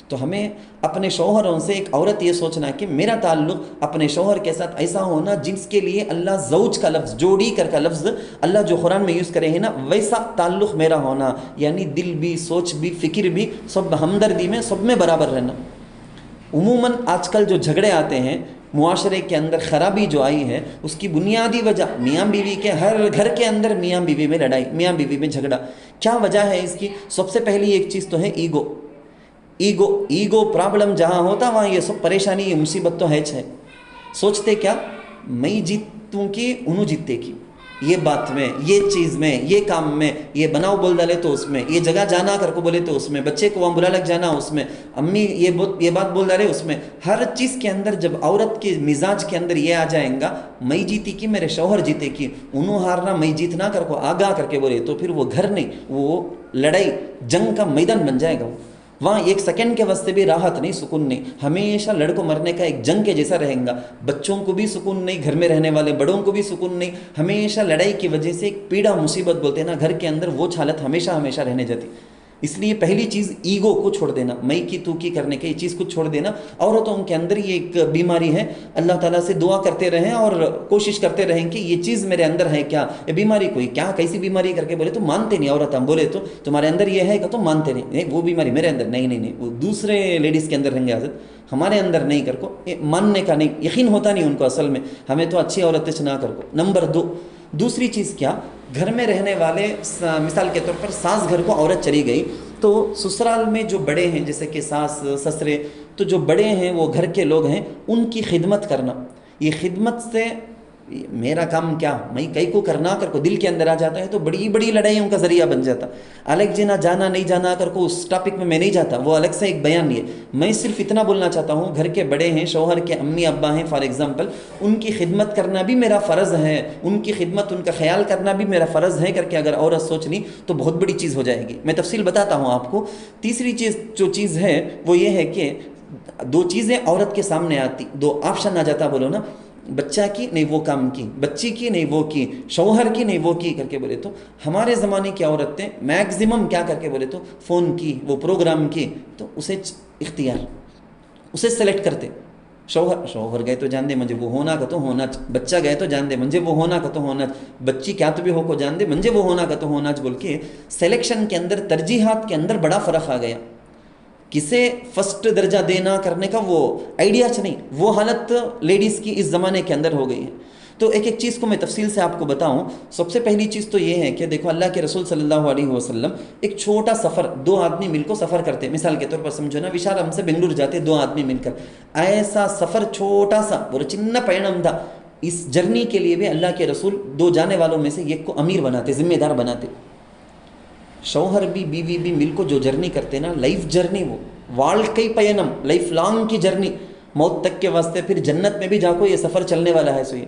S2: تو ہمیں اپنے شوہروں سے ایک عورت یہ سوچنا کہ میرا تعلق اپنے شوہر کے ساتھ ایسا ہونا جس کے لیے اللہ زوج کا لفظ، جوڑی کر کا لفظ اللہ جو قرآن میں یوز کرے ہیں نا، ویسا تعلق میرا ہونا، یعنی دل بھی، سوچ بھی، فکر بھی، سب ہمدردی میں، سب میں برابر رہنا۔ عموماً آج کل جو جھگڑے آتے ہیں معاشرے کے اندر، خرابی جو آئی ہے، اس کی بنیادی وجہ میاں بیوی کے، ہر گھر کے اندر میاں بیوی میں لڑائی، میاں بیوی میں جھگڑا۔ کیا وجہ ہے اس کی؟ سب سے پہلی ایک چیز تو ہے ایگو پرابلم جہاں ہوتا وہاں یہ سب پریشانی، یہ مصیبت تو ہے۔ سوچتے کیا، میں جیتوں کی انہوں جیتے کی، یہ بات میں، یہ چیز میں، یہ کام میں، یہ بناؤ بول ڈالے تو اس میں، یہ جگہ جانا کر کو بولے تو اس میں، بچے کو وہاں برا لگ جانا اس میں، امی یہ بات بول ڈالے اس میں، ہر چیز کے اندر جب عورت کے مزاج کے اندر یہ آ جائیں گا، میں جیتی کی میرے شوہر جیتے کی، انہوں ہارنا میں جیتنا کر کو آگاہ کر کے بولے، تو پھر وہ گھر نہیں، وہ لڑائی جنگ کا میدان بن جائے گا۔ وہاں ایک سیکنڈ کے واسطے بھی راحت نہیں، سکون نہیں، ہمیشہ لڑکوں مرنے کا ایک جنگ کے جیسا رہیں گا، بچوں کو بھی سکون نہیں، گھر میں رہنے والے بڑوں کو بھی سکون نہیں، ہمیشہ لڑائی کی وجہ سے ایک پیڑا مصیبت بولتے ہیں نا گھر کے اندر، وہ حالت ہمیشہ رہنے جاتی۔ اس لیے پہلی چیز ایگو کو چھوڑ دینا، میں کی تو کی کرنے کے، یہ چیز کو چھوڑ دینا۔ عورتوں کے اندر یہ ایک بیماری ہے، اللہ تعالیٰ سے دعا کرتے رہیں اور کوشش کرتے رہیں کہ یہ چیز میرے اندر ہے کیا، یہ بیماری کوئی کیا کیسی بیماری کر کے بولے تو مانتے نہیں، عورت ہم بولے تو تمہارے اندر یہ ہے کہ تو مانتے نہیں، وہ بیماری میرے اندر نہیں، وہ دوسرے لیڈیز کے اندر رہیں گے، حضرت ہمارے اندر نہیں کر کو، ماننے کا نہیں، یقین ہوتا نہیں ان کو اصل میں، ہمیں تو اچھی عورتیں نہ کر کو۔ نمبر 2، دوسری چیز کیا، گھر میں رہنے والے، مثال کے طور پر ساس گھر کو عورت چلی گئی تو سسرال میں جو بڑے ہیں جیسے کہ ساس سسرے، تو جو بڑے ہیں وہ گھر کے لوگ ہیں، ان کی خدمت کرنا، یہ خدمت سے میرا کام کیا، میں کئی کو کرنا کر کو دل کے اندر آ جاتا ہے تو بڑی بڑی لڑائیوں کا ذریعہ بن جاتا. الگ جنا جانا نہیں جانا کر کو اس ٹاپک میں نہیں جاتا، وہ الگ سے ایک بیان نہیں ہے. میں صرف اتنا بولنا چاہتا ہوں، گھر کے بڑے ہیں، شوہر کے امی ابا ہیں فار ایگزامپل، ان کی خدمت کرنا بھی میرا فرض ہے، ان کی خدمت، ان کا خیال کرنا بھی میرا فرض ہے کر کے اگر عورت سوچ لی تو بہت بڑی چیز ہو جائے گی. میں تفصیل بتاتا ہوں آپ کو. تیسری چیز جو چیز ہے وہ یہ ہے کہ دو چیزیں عورت کے سامنے آتی، دو آپشن آ جاتا، بولو نا، بچہ کی نہیں وہ کام کی، بچی کی نہیں وہ کی، شوہر کی نہیں وہ کی کر کے بولے تو ہمارے زمانے کی عورتیں میکزیمم کیا کر کے بولے تو فون کی، وہ پروگرام کی، تو اسے اختیار، اسے سلیکٹ کرتے. شوہر گئے تو جان دے مجھے وہ ہونا کا تو ہونا، بچہ گئے تو جان دے مجھے وہ ہونا کا تو ہونا، بچی کیا تو بھی ہو کو جان دے مجھے وہ ہونا کا تو ہونا، بول کے سلیکشن کے اندر، ترجیحات کے اندر بڑا فرق آ گیا. کسے فرسٹ درجہ دینا کرنے کا وہ آئیڈیا نہیں، وہ حالت لیڈیز کی اس زمانے کے اندر ہو گئی ہے. تو ایک ایک چیز کو میں تفصیل سے آپ کو بتاؤں. سب سے پہلی چیز تو یہ ہے کہ دیکھو اللہ کے رسول صلی اللہ علیہ وسلم ایک چھوٹا سفر، دو آدمی مل کو سفر کرتے، مثال کے طور پر سمجھو نا، وشال ہم سے بنگلور جاتے دو آدمی مل کر، ایسا سفر چھوٹا سا وہ چننا پیڑم تھا. اس جرنی کے لیے بھی اللہ کے رسول دو جانے والوں میں سے ایک کو امیر بناتے، ذمہ دار بناتے. شوہر بھی بیوی بھی مل کو جو جرنی کرتے نا، لائف جرنی، وہ வாழ்க்கை பயணம்، لائف لانگ کی جرنی، موت تک کے واسطے، پھر جنت میں بھی جا کو یہ سفر چلنے والا ہے. سو یہ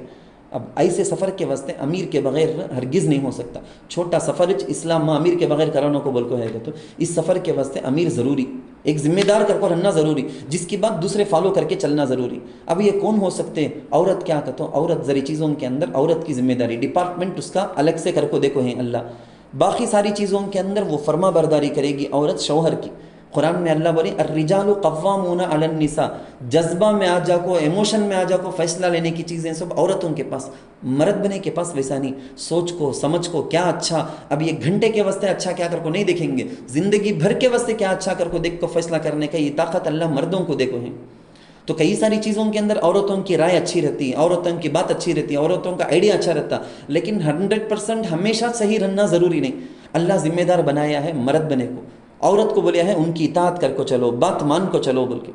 S2: اب ایسے سفر کے واسطے امیر کے بغیر ہرگز نہیں ہو سکتا. چھوٹا سفر اسلام میں امیر کے بغیر کرانا کو بول کو ہے تو اس سفر کے واسطے امیر ضروری، ایک ذمہ دار کر کو رہنا ضروری، جس کی بات دوسرے فالو کر کے چلنا ضروری. اب یہ کون ہو سکتے ہیں؟ عورت. کیا کہتا ہوں، عورت ذری چیزوں کے اندر عورت کی ذمہ داری، ڈپارٹمنٹ اس کا الگ سے کر کو دیکھو ہیں اللہ. باقی ساری چیزوں کے اندر وہ فرما برداری کرے گی عورت شوہر کی. قرآن میں اللہ بولے الرجال قوامون علی النساء، جذبہ میں آ جا کو، ایموشن میں آ جا کو فیصلہ لینے کی چیزیں سب عورتوں کے پاس، مرد بنے کے پاس ویسا نہیں. سوچ کو، سمجھ کو، کیا اچھا، اب یہ گھنٹے کے واسطے اچھا کیا کر کو نہیں دیکھیں گے، زندگی بھر کے واسطے کیا اچھا کر کو دیکھ کو فیصلہ کرنے کا یہ طاقت اللہ مردوں کو دیکھو ہے. تو کئی ساری چیزوں کے اندر عورتوں کی رائے اچھی رہتی ہے، عورتوں کی بات اچھی رہتی ہے، عورتوں کا آئیڈیا اچھا رہتا، لیکن 100% ہمیشہ صحیح رہنا ضروری نہیں. اللہ ذمہ دار بنایا ہے مرد بنے کو، عورت کو بولیا ہے ان کی اطاعت کر کو چلو، بات مان کو چلو بول کے.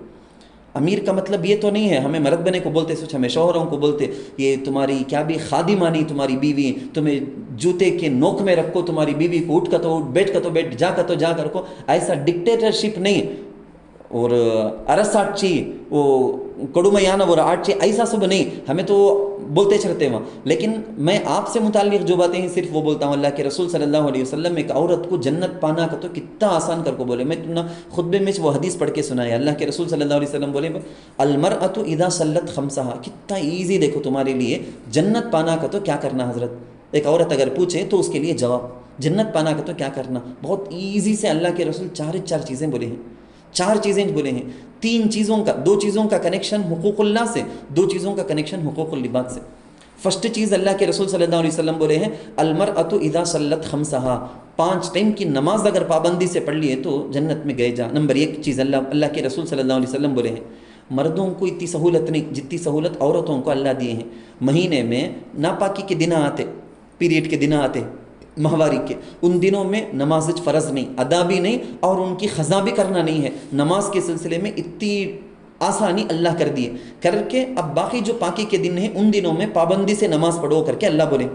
S2: امیر کا مطلب یہ تو نہیں ہے ہمیں مرد بنے کو بولتے، سوچ ہمیں شوہروں کو بولتے یہ تمہاری کیا بھی خادمانی تمہاری بیوی، تمہیں جوتے کے نوک میں رکھو تمہاری بیوی کو، اٹھ کا تو اٹھ، بیٹھ کا تو بیٹھ، جا کا تو جا کر کو. ایسا ڈکٹیٹرشپ نہیں اور ارساٹچی وہ کڑومیانا وہ آٹچی، ایسا سب نہیں. ہمیں تو بولتے چلتے وہاں، لیکن میں آپ سے متعلق جو باتیں ہیں صرف وہ بولتا ہوں. اللہ کے رسول صلی اللہ علیہ وسلم ایک عورت کو جنت پانا کا تو کتنا آسان کر کو بولے. میں خطبے میں وہ حدیث پڑھ کے سنایا. اللہ کے رسول صلی اللہ علیہ وسلم بولے المرأۃ اذا صلت خمسہا، کتنا ایزی دیکھو تمہارے لیے جنت پانا کا تو کیا کرنا. حضرت ایک عورت اگر پوچھے تو اس کے لیے جواب جنت پانا کا تو کیا کرنا، بہت ایزی سے اللہ کے رسول چار چیزیں بولے ہیں. چار چیزیں بولے ہیں. تین چیزوں کا، دو چیزوں کا کنیکشن حقوق اللہ سے، دو چیزوں کا کنیکشن حقوق العباد سے. فرسٹ چیز اللہ کے رسول صلی اللہ علیہ وسلم بولے ہیں المرأۃ اذا صلت خمسہا، 5 ٹائم کی نماز اگر پابندی سے پڑھ لیے تو جنت میں گئے جا. نمبر 1 چیز اللہ کے رسول صلی اللہ علیہ وسلم بولے ہیں. مردوں کو اتنی سہولت نہیں جتنی سہولت عورتوں کو اللہ دیے ہیں. مہینے میں ناپاکی کے دن آتے، پیریڈ کے دن آتے، ماہواری کے، ان دنوں میں نماز فرض نہیں، ادا بھی نہیں، اور ان کی قضا بھی کرنا نہیں ہے. نماز کے سلسلے میں اتنی آسانی اللہ کر دیے کر کے اب باقی جو پاکی کے دن ہیں ان دنوں میں پابندی سے نماز پڑھو کر کے اللہ بولے.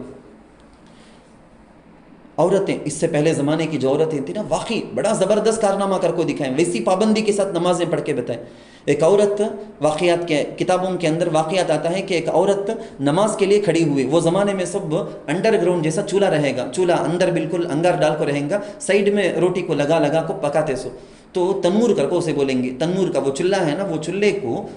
S2: عورتیں اس سے پہلے زمانے کی جو عورتیں تھیں نا، واقعی بڑا زبردست کارنامہ کر کو دکھائیں، ویسی پابندی کے ساتھ نمازیں پڑھ کے بتائیں. ایک عورت، واقعات کے کتابوں کے اندر واقعات آتا ہے کہ ایک عورت نماز کے لیے کھڑی ہوئی. وہ زمانے میں سب انڈر گراؤنڈ جیسا چولہا رہے گا، چولہا اندر بالکل انگار ڈال کو رہیں گا، سائڈ میں روٹی کو لگا کو پکاتے سو. تو تنور کر کو اسے بولیں گے، تنور کا وہ چولہا ہے نا، وہ چولہے کو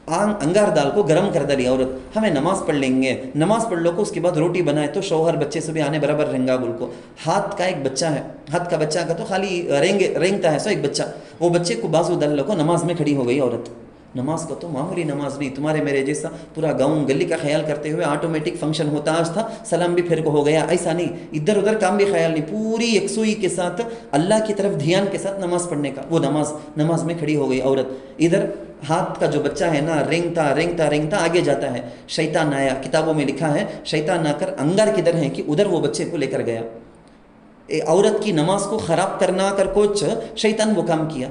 S2: انگار دال کو گرم کر دلی عورت. ہمیں نماز پڑھ لیں گے، نماز پڑھ لو کو اس کے بعد روٹی بنائے تو شوہر بچے سے بھی آنے برابر رہیں بول کو. ہاتھ کا ایک بچہ ہے، ہاتھ کا بچہ کا تو خالی رینگتا ہے سو ایک بچہ، وہ بچے کو بازو ڈال لو کو نماز میں کھڑی ہو گئی عورت. نماز کا تو معمولی نماز نہیں، تمہارے میرے جیسا پورا گاؤں گلی کا خیال کرتے ہوئے آٹومیٹک فنکشن ہوتا آج تھا، سلام بھی پھر کو ہو گیا، ایسا نہیں. ادھر ادھر کام بھی خیال نہیں، پوری یکسوئی کے ساتھ اللہ کی طرف دھیان کے ساتھ نماز پڑھنے کا. وہ نماز میں کھڑی ہو گئی عورت. ادھر ہاتھ کا جو بچہ ہے نا، رینگتا آگے جاتا ہے. شیطان آیا، کتابوں میں لکھا ہے شیطان آ کر انگار کدھر ہے کہ ادھر وہ بچے کو لے کر گیا. عورت کی نماز کو خراب کرنا کر کوچ شیطان وہ کام کیا.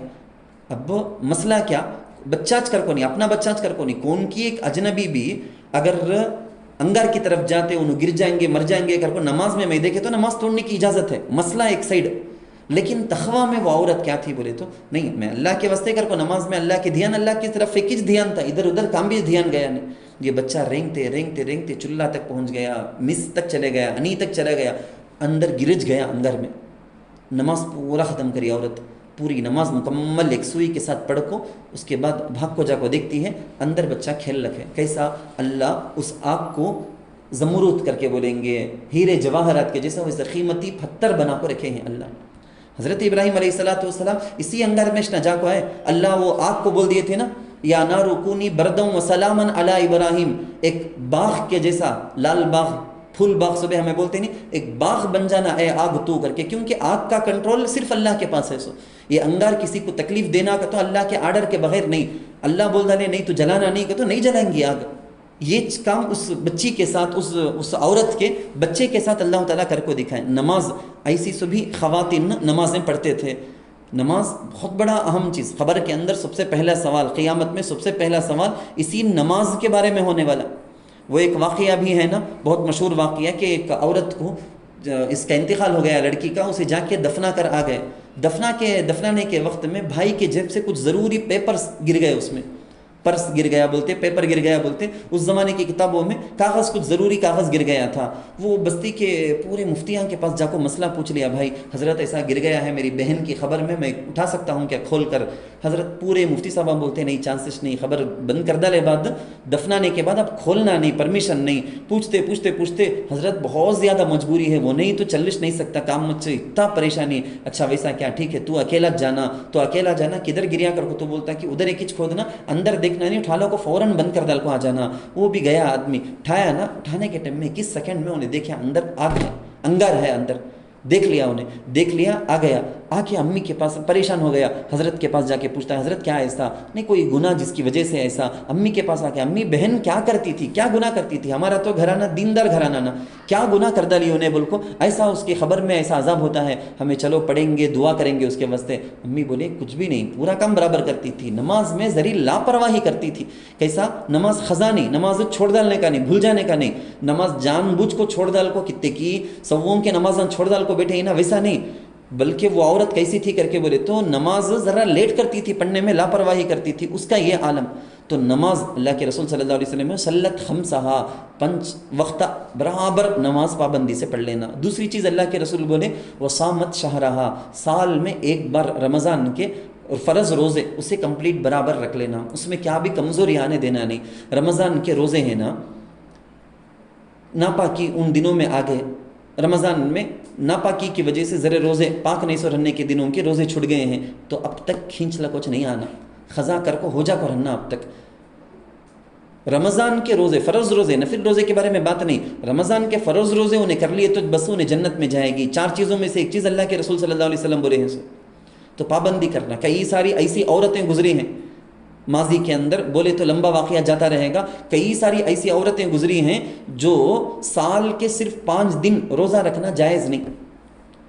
S2: اب مسئلہ کیا، بچہ کر کو نہیں، اپنا بچہ کر کو نہیں، کون کی ایک اجنبی بھی اگر انگار کی طرف جاتے انہوں گر جائیں گے مر جائیں گے کر کو نماز میں دیکھے تو نماز توڑنے کی اجازت ہے، مسئلہ ایک سائڈ. لیکن تخوا میں وہ عورت کیا تھی بولے تو نہیں، میں اللہ کے واسطے کر کو نماز میں اللہ کے دھیان اللہ کی طرف فکر دھیان تھا، ادھر ادھر کام بھی دھیان گیا نہیں. یہ بچہ رینگتے رینگتے رینگتے چولہا تک پہنچ گیا، مس تک چلے گیا، انی تک چلا گیا، اندر گرج گیا انگر میں. نماز پورا ختم کری عورت، پوری نماز مکمل ایک سوئی کے ساتھ پڑھ کو اس کے بعد بھاگ کو جا کو دیکھتی ہے اندر بچہ کھیل رکھے. کیسا؟ اللہ اس آگ کو زمرود کر کے بولیں گے ہیرے جواہرات کے جیسا ویسا قیمتی پتھر بنا کو رکھے ہیں اللہ. حضرت ابراہیم علیہ السلام اسی انگار میں نہ جا کو آئے، اللہ وہ آگ کو بول دیے تھے نا یا نار کونی بردم و سلامن علی ابراہیم، ایک باغ کے جیسا لال باغ پھول باغ صبح ہمیں بولتے نہیں، ایک باغ بن جانا اے آگ تو کر کے، کیونکہ آگ کا کنٹرول صرف اللہ کے پاس ہے. سو یہ انگار کسی کو تکلیف دینا کا تو اللہ کے آرڈر کے بغیر نہیں، اللہ بول ڈالے نہیں تو جلانا نہیں کہ تو نہیں جلائیں گی آگ. یہ کام اس بچی کے ساتھ اس عورت کے بچے کے ساتھ اللہ تعالیٰ کر کو دکھائے. نماز ایسی سبھی خواتین نمازیں پڑھتے تھے. نماز بہت بڑا اہم چیز. خبر کے اندر سب سے پہلا سوال قیامت میں، سب سے پہلا سوال اسی نماز کے بارے میں ہونے والا. وہ ایک واقعہ بھی ہے نا، بہت مشہور واقعہ کہ ایک عورت کو اس کا انتقال ہو گیا لڑکی کا، اسے جا کے دفنا کر آ گئے. دفنانے کے وقت میں بھائی کے جیب سے کچھ ضروری پیپرز گر گئے، اس میں پرس گر گیا بولتے، پیپر گر گیا بولتے. اس زمانے کی کتابوں میں کاغذ، کچھ ضروری کاغذ گر گیا تھا. وہ بستی کے پورے مفتیان کے پاس جا کو مسئلہ پوچھ لیا، بھائی حضرت ایسا گر گیا ہے میری بہن کی خبر میں اٹھا سکتا ہوں کیا کھول کر؟ حضرت پورے مفتی صاحب بولتے نہیں، چانسز نہیں، خبر بند کر ڈالے بعد دفنانے کے بعد اب کھولنا نہیں، پرمیشن نہیں. پوچھتے حضرت بہت زیادہ مجبوری ہے، وہ نہیں تو چلش نہیں سکتا، کام مجھ سے اتنا پریشانی. اچھا ویسا کیا، ٹھیک ہے تو اکیلا جانا. کدھر گریا کر کو تو بولتا کہ ادھر ایک کچھ کھودنا، اندر دیکھنا نہیں، اٹھا لو کو فوراً بند کر ڈال کو آ جانا. وہ بھی گیا آدمی، اٹھایا نا، اٹھانے کے ٹائم میں کس سیکنڈ میں انہیں دیکھا اندر آگ ہے، انگار ہے اندر. دیکھ لیا آ گیا. آ کے امی کے پاس پریشان ہو گیا، حضرت کے پاس جا کے پوچھتا ہے حضرت کیا ایسا نہیں، کوئی گناہ جس کی وجہ سے ایسا. امی کے پاس آ کے، امی بہن کیا کرتی تھی، کیا گناہ کرتی تھی، ہمارا تو گھرانہ دیندار گھرانہ نا، کیا گناہ کر ڈالی انہیں بول کو، ایسا اس کی خبر میں ایسا عذاب ہوتا ہے، ہمیں چلو پڑھیں گے، دعا کریں گے اس کے واسطے. امی بولے کچھ بھی نہیں، پورا کام برابر کرتی تھی، نماز میں ذری لاپرواہی کرتی تھی. کیسا؟ نماز خزاں نہیں، نماز چھوڑ ڈالنے کا نہیں، بھول جانے کا نہیں، نماز جان بوجھ کو چھوڑ ڈال کو، کتے کی سووں کے نمازاں چھوڑ ڈال کو بیٹھے ہی نا، ویسا نہیں. بلکہ وہ عورت کیسی تھی کر کے بولے تو نماز ذرا لیٹ کرتی تھی پڑھنے میں، لاپرواہی کرتی تھی، اس کا یہ عالم. تو نماز اللہ کے رسول صلی اللہ علیہ وسلم سلت خمسہا، 5 وقت برابر نماز پابندی سے پڑھ لینا. دوسری چیز اللہ کے رسول بولے وصامت شہرہا، سال میں ایک بار رمضان کے فرض روزے اسے کمپلیٹ برابر رکھ لینا، اس میں کیا بھی کمزوری آنے دینا نہیں. رمضان کے روزے ہیں نا، ناپاکی ان دنوں میں آ گئے، رمضان میں ناپاکی کی وجہ سے ذرے روزے پاک نہیں سو رہنے کے دنوں کے روزے چھٹ گئے ہیں، تو اب تک کھینچ لا کچھ نہیں آنا، خزاں کر کو ہو جا کو رہنا. اب تک رمضان کے روزے، فرض روزے، نفل روزے کے بارے میں بات نہیں، رمضان کے فرض روزے انہیں کر لیے تو بس انہیں جنت میں جائے گی. 4 چیزوں میں سے ایک چیز اللہ کے رسول صلی اللہ علیہ وسلم بولے ہیں، تو پابندی کرنا. کئی ساری ایسی عورتیں گزری ہیں ماضی کے اندر، بولے تو لمبا واقعہ جاتا رہے گا. کئی ساری ایسی عورتیں گزری ہیں جو سال کے صرف 5 دن روزہ رکھنا جائز نہیں،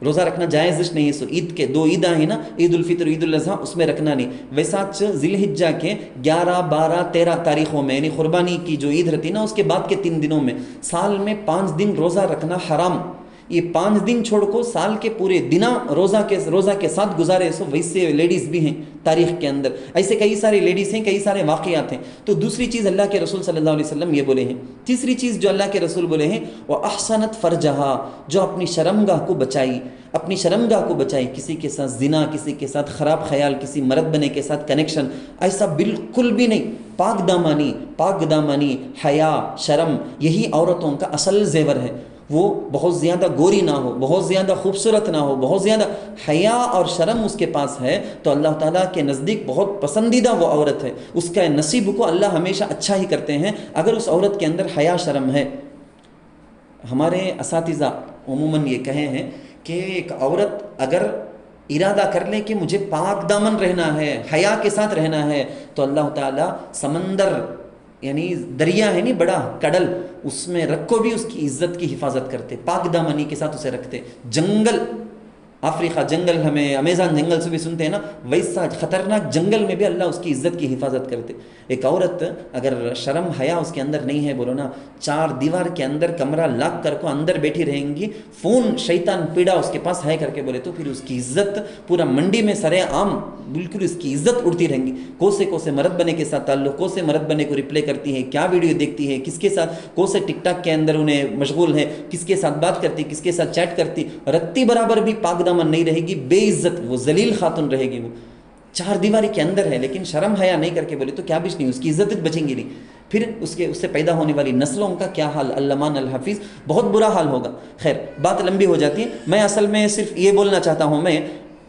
S2: روزہ رکھنا جائز نہیں. سو عید کے 2 عیدیں ہیں نا، عید الفطر عید الاضحیٰ، اس میں رکھنا نہیں. ویسا ذی الحجہ کے 11 12 13 تاریخوں میں، یعنی قربانی کی جو عید رہتی نا اس کے بعد کے 3 دنوں میں، سال میں 5 دن روزہ رکھنا حرام. یہ 5 دن چھوڑ کو سال کے پورے دنوں روزہ کے ساتھ گزارے. سو ویسے لیڈیز بھی ہیں تاریخ کے اندر، ایسے کئی سارے لیڈیز ہیں، کئی سارے واقعات ہیں. تو دوسری چیز اللہ کے رسول صلی اللہ علیہ وسلم یہ بولے ہیں. تیسری چیز جو اللہ کے رسول بولے ہیں وہ احسنت فرجہا، جو اپنی شرمگاہ کو بچائی، اپنی شرمگاہ کو بچائی. کسی کے ساتھ زنا، کسی کے ساتھ خراب خیال، کسی مرد بنے کے ساتھ کنیکشن، ایسا بالکل بھی نہیں. پاک دامانی، حیا، شرم، یہی عورتوں کا اصل زیور ہے. وہ بہت زیادہ گوری نہ ہو، بہت زیادہ خوبصورت نہ ہو، بہت زیادہ حیا اور شرم اس کے پاس ہے تو اللہ تعالیٰ کے نزدیک بہت پسندیدہ وہ عورت ہے. اس کا نصیب کو اللہ ہمیشہ اچھا ہی کرتے ہیں اگر اس عورت کے اندر حیا شرم ہے. ہمارے اساتذہ عموماً یہ کہے ہیں کہ ایک عورت اگر ارادہ کر لے کہ مجھے پاک دامن رہنا ہے، حیا کے ساتھ رہنا ہے، تو اللہ تعالیٰ سمندر، یعنی دریا ہے نہیں بڑا کڈل، اس میں رکھ کو بھی اس کی عزت کی حفاظت کرتے، پاک دامنی کے ساتھ اسے رکھتے. جنگل افریقہ جنگل ہمیں امیزان جنگل سے بھی سنتے ہیں نا، ویسا خطرناک جنگل میں بھی اللہ اس کی عزت کی حفاظت کرتے. ایک عورت اگر شرم حیا اس کے اندر نہیں ہے، بولو نا 4 دیوار کے اندر کمرہ لاک کر کو اندر بیٹھی رہیں گی، فون شیطان پیڑا اس کے پاس ہے کر کے بولے تو پھر اس کی عزت پورا منڈی میں سرے عام بالکل اس کی عزت اڑتی رہیں گی. کوسے مرد بنے کے ساتھ تعلق، کوسے مرد بنے کو ریپلے کرتی ہے، کیا ویڈیو دیکھتی ہے، کس کے ساتھ، کوسے ٹک ٹاک کے اندر انہیں مشغول ہے، کس کے ساتھ بات کرتی، کس کے ساتھ چیٹ کرتی، رتی برابر بھی پاک دامن نہیں رہے گی، بے عزت وہ ذلیل خاتون رہے گی. وہ 4 دیواری کے اندر ہے لیکن شرم حیا نہیں کر کے بولے تو کیا بچ نہیں، اس کی عزت بچیں گی نہیں. پھر اس سے پیدا ہونے والی نسلوں کا کیا حال، علمان الحفیظ، بہت برا حال ہوگا. خیر بات لمبی ہو جاتی ہے. میں اصل میں صرف یہ بولنا چاہتا ہوں، میں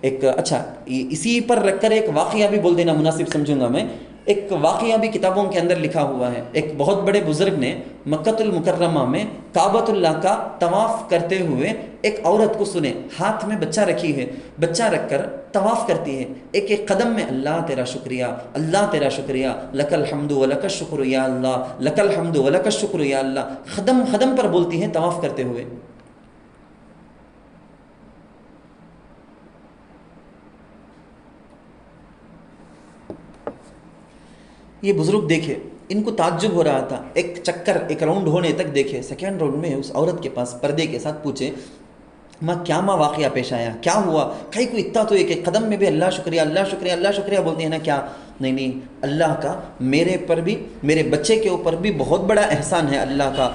S2: ایک اچھا اسی پر رکھ کر ایک واقعہ بھی بول دینا مناسب سمجھوں گا. میں ایک واقعہ بھی کتابوں کے اندر لکھا ہوا ہے. ایک بہت بڑے بزرگ نے مکۃ المکرمہ میں کعبۃ اللہ کا طواف کرتے ہوئے ایک عورت کو سنے، ہاتھ میں بچہ رکھی ہے، بچہ رکھ کر طواف کرتی ہے، ایک ایک قدم میں اللہ تیرا شکریہ، اللہ تیرا شکریہ، لک الحمد ولک الشکر یا اللہ، لک الحمد ولک الشکر یا اللہ، قدم قدم پر بولتی ہے طواف کرتے ہوئے. یہ بزرگ دیکھے، ان کو تعجب ہو رہا تھا. ایک چکر ایک راؤنڈ ہونے تک دیکھے، سیکنڈ راؤنڈ میں اس عورت کے پاس پردے کے ساتھ پوچھے ماں کیا ماں واقعہ پیش آیا، کیا ہوا؟ کہیں کو اتنا تو ایک ایک قدم میں بھی اللہ شکریہ اللہ شکریہ اللہ شکریہ بولتے ہیں نا، کیا؟ نہیں اللہ کا میرے پر بھی میرے بچے کے اوپر بھی بہت بڑا احسان ہے اللہ کا.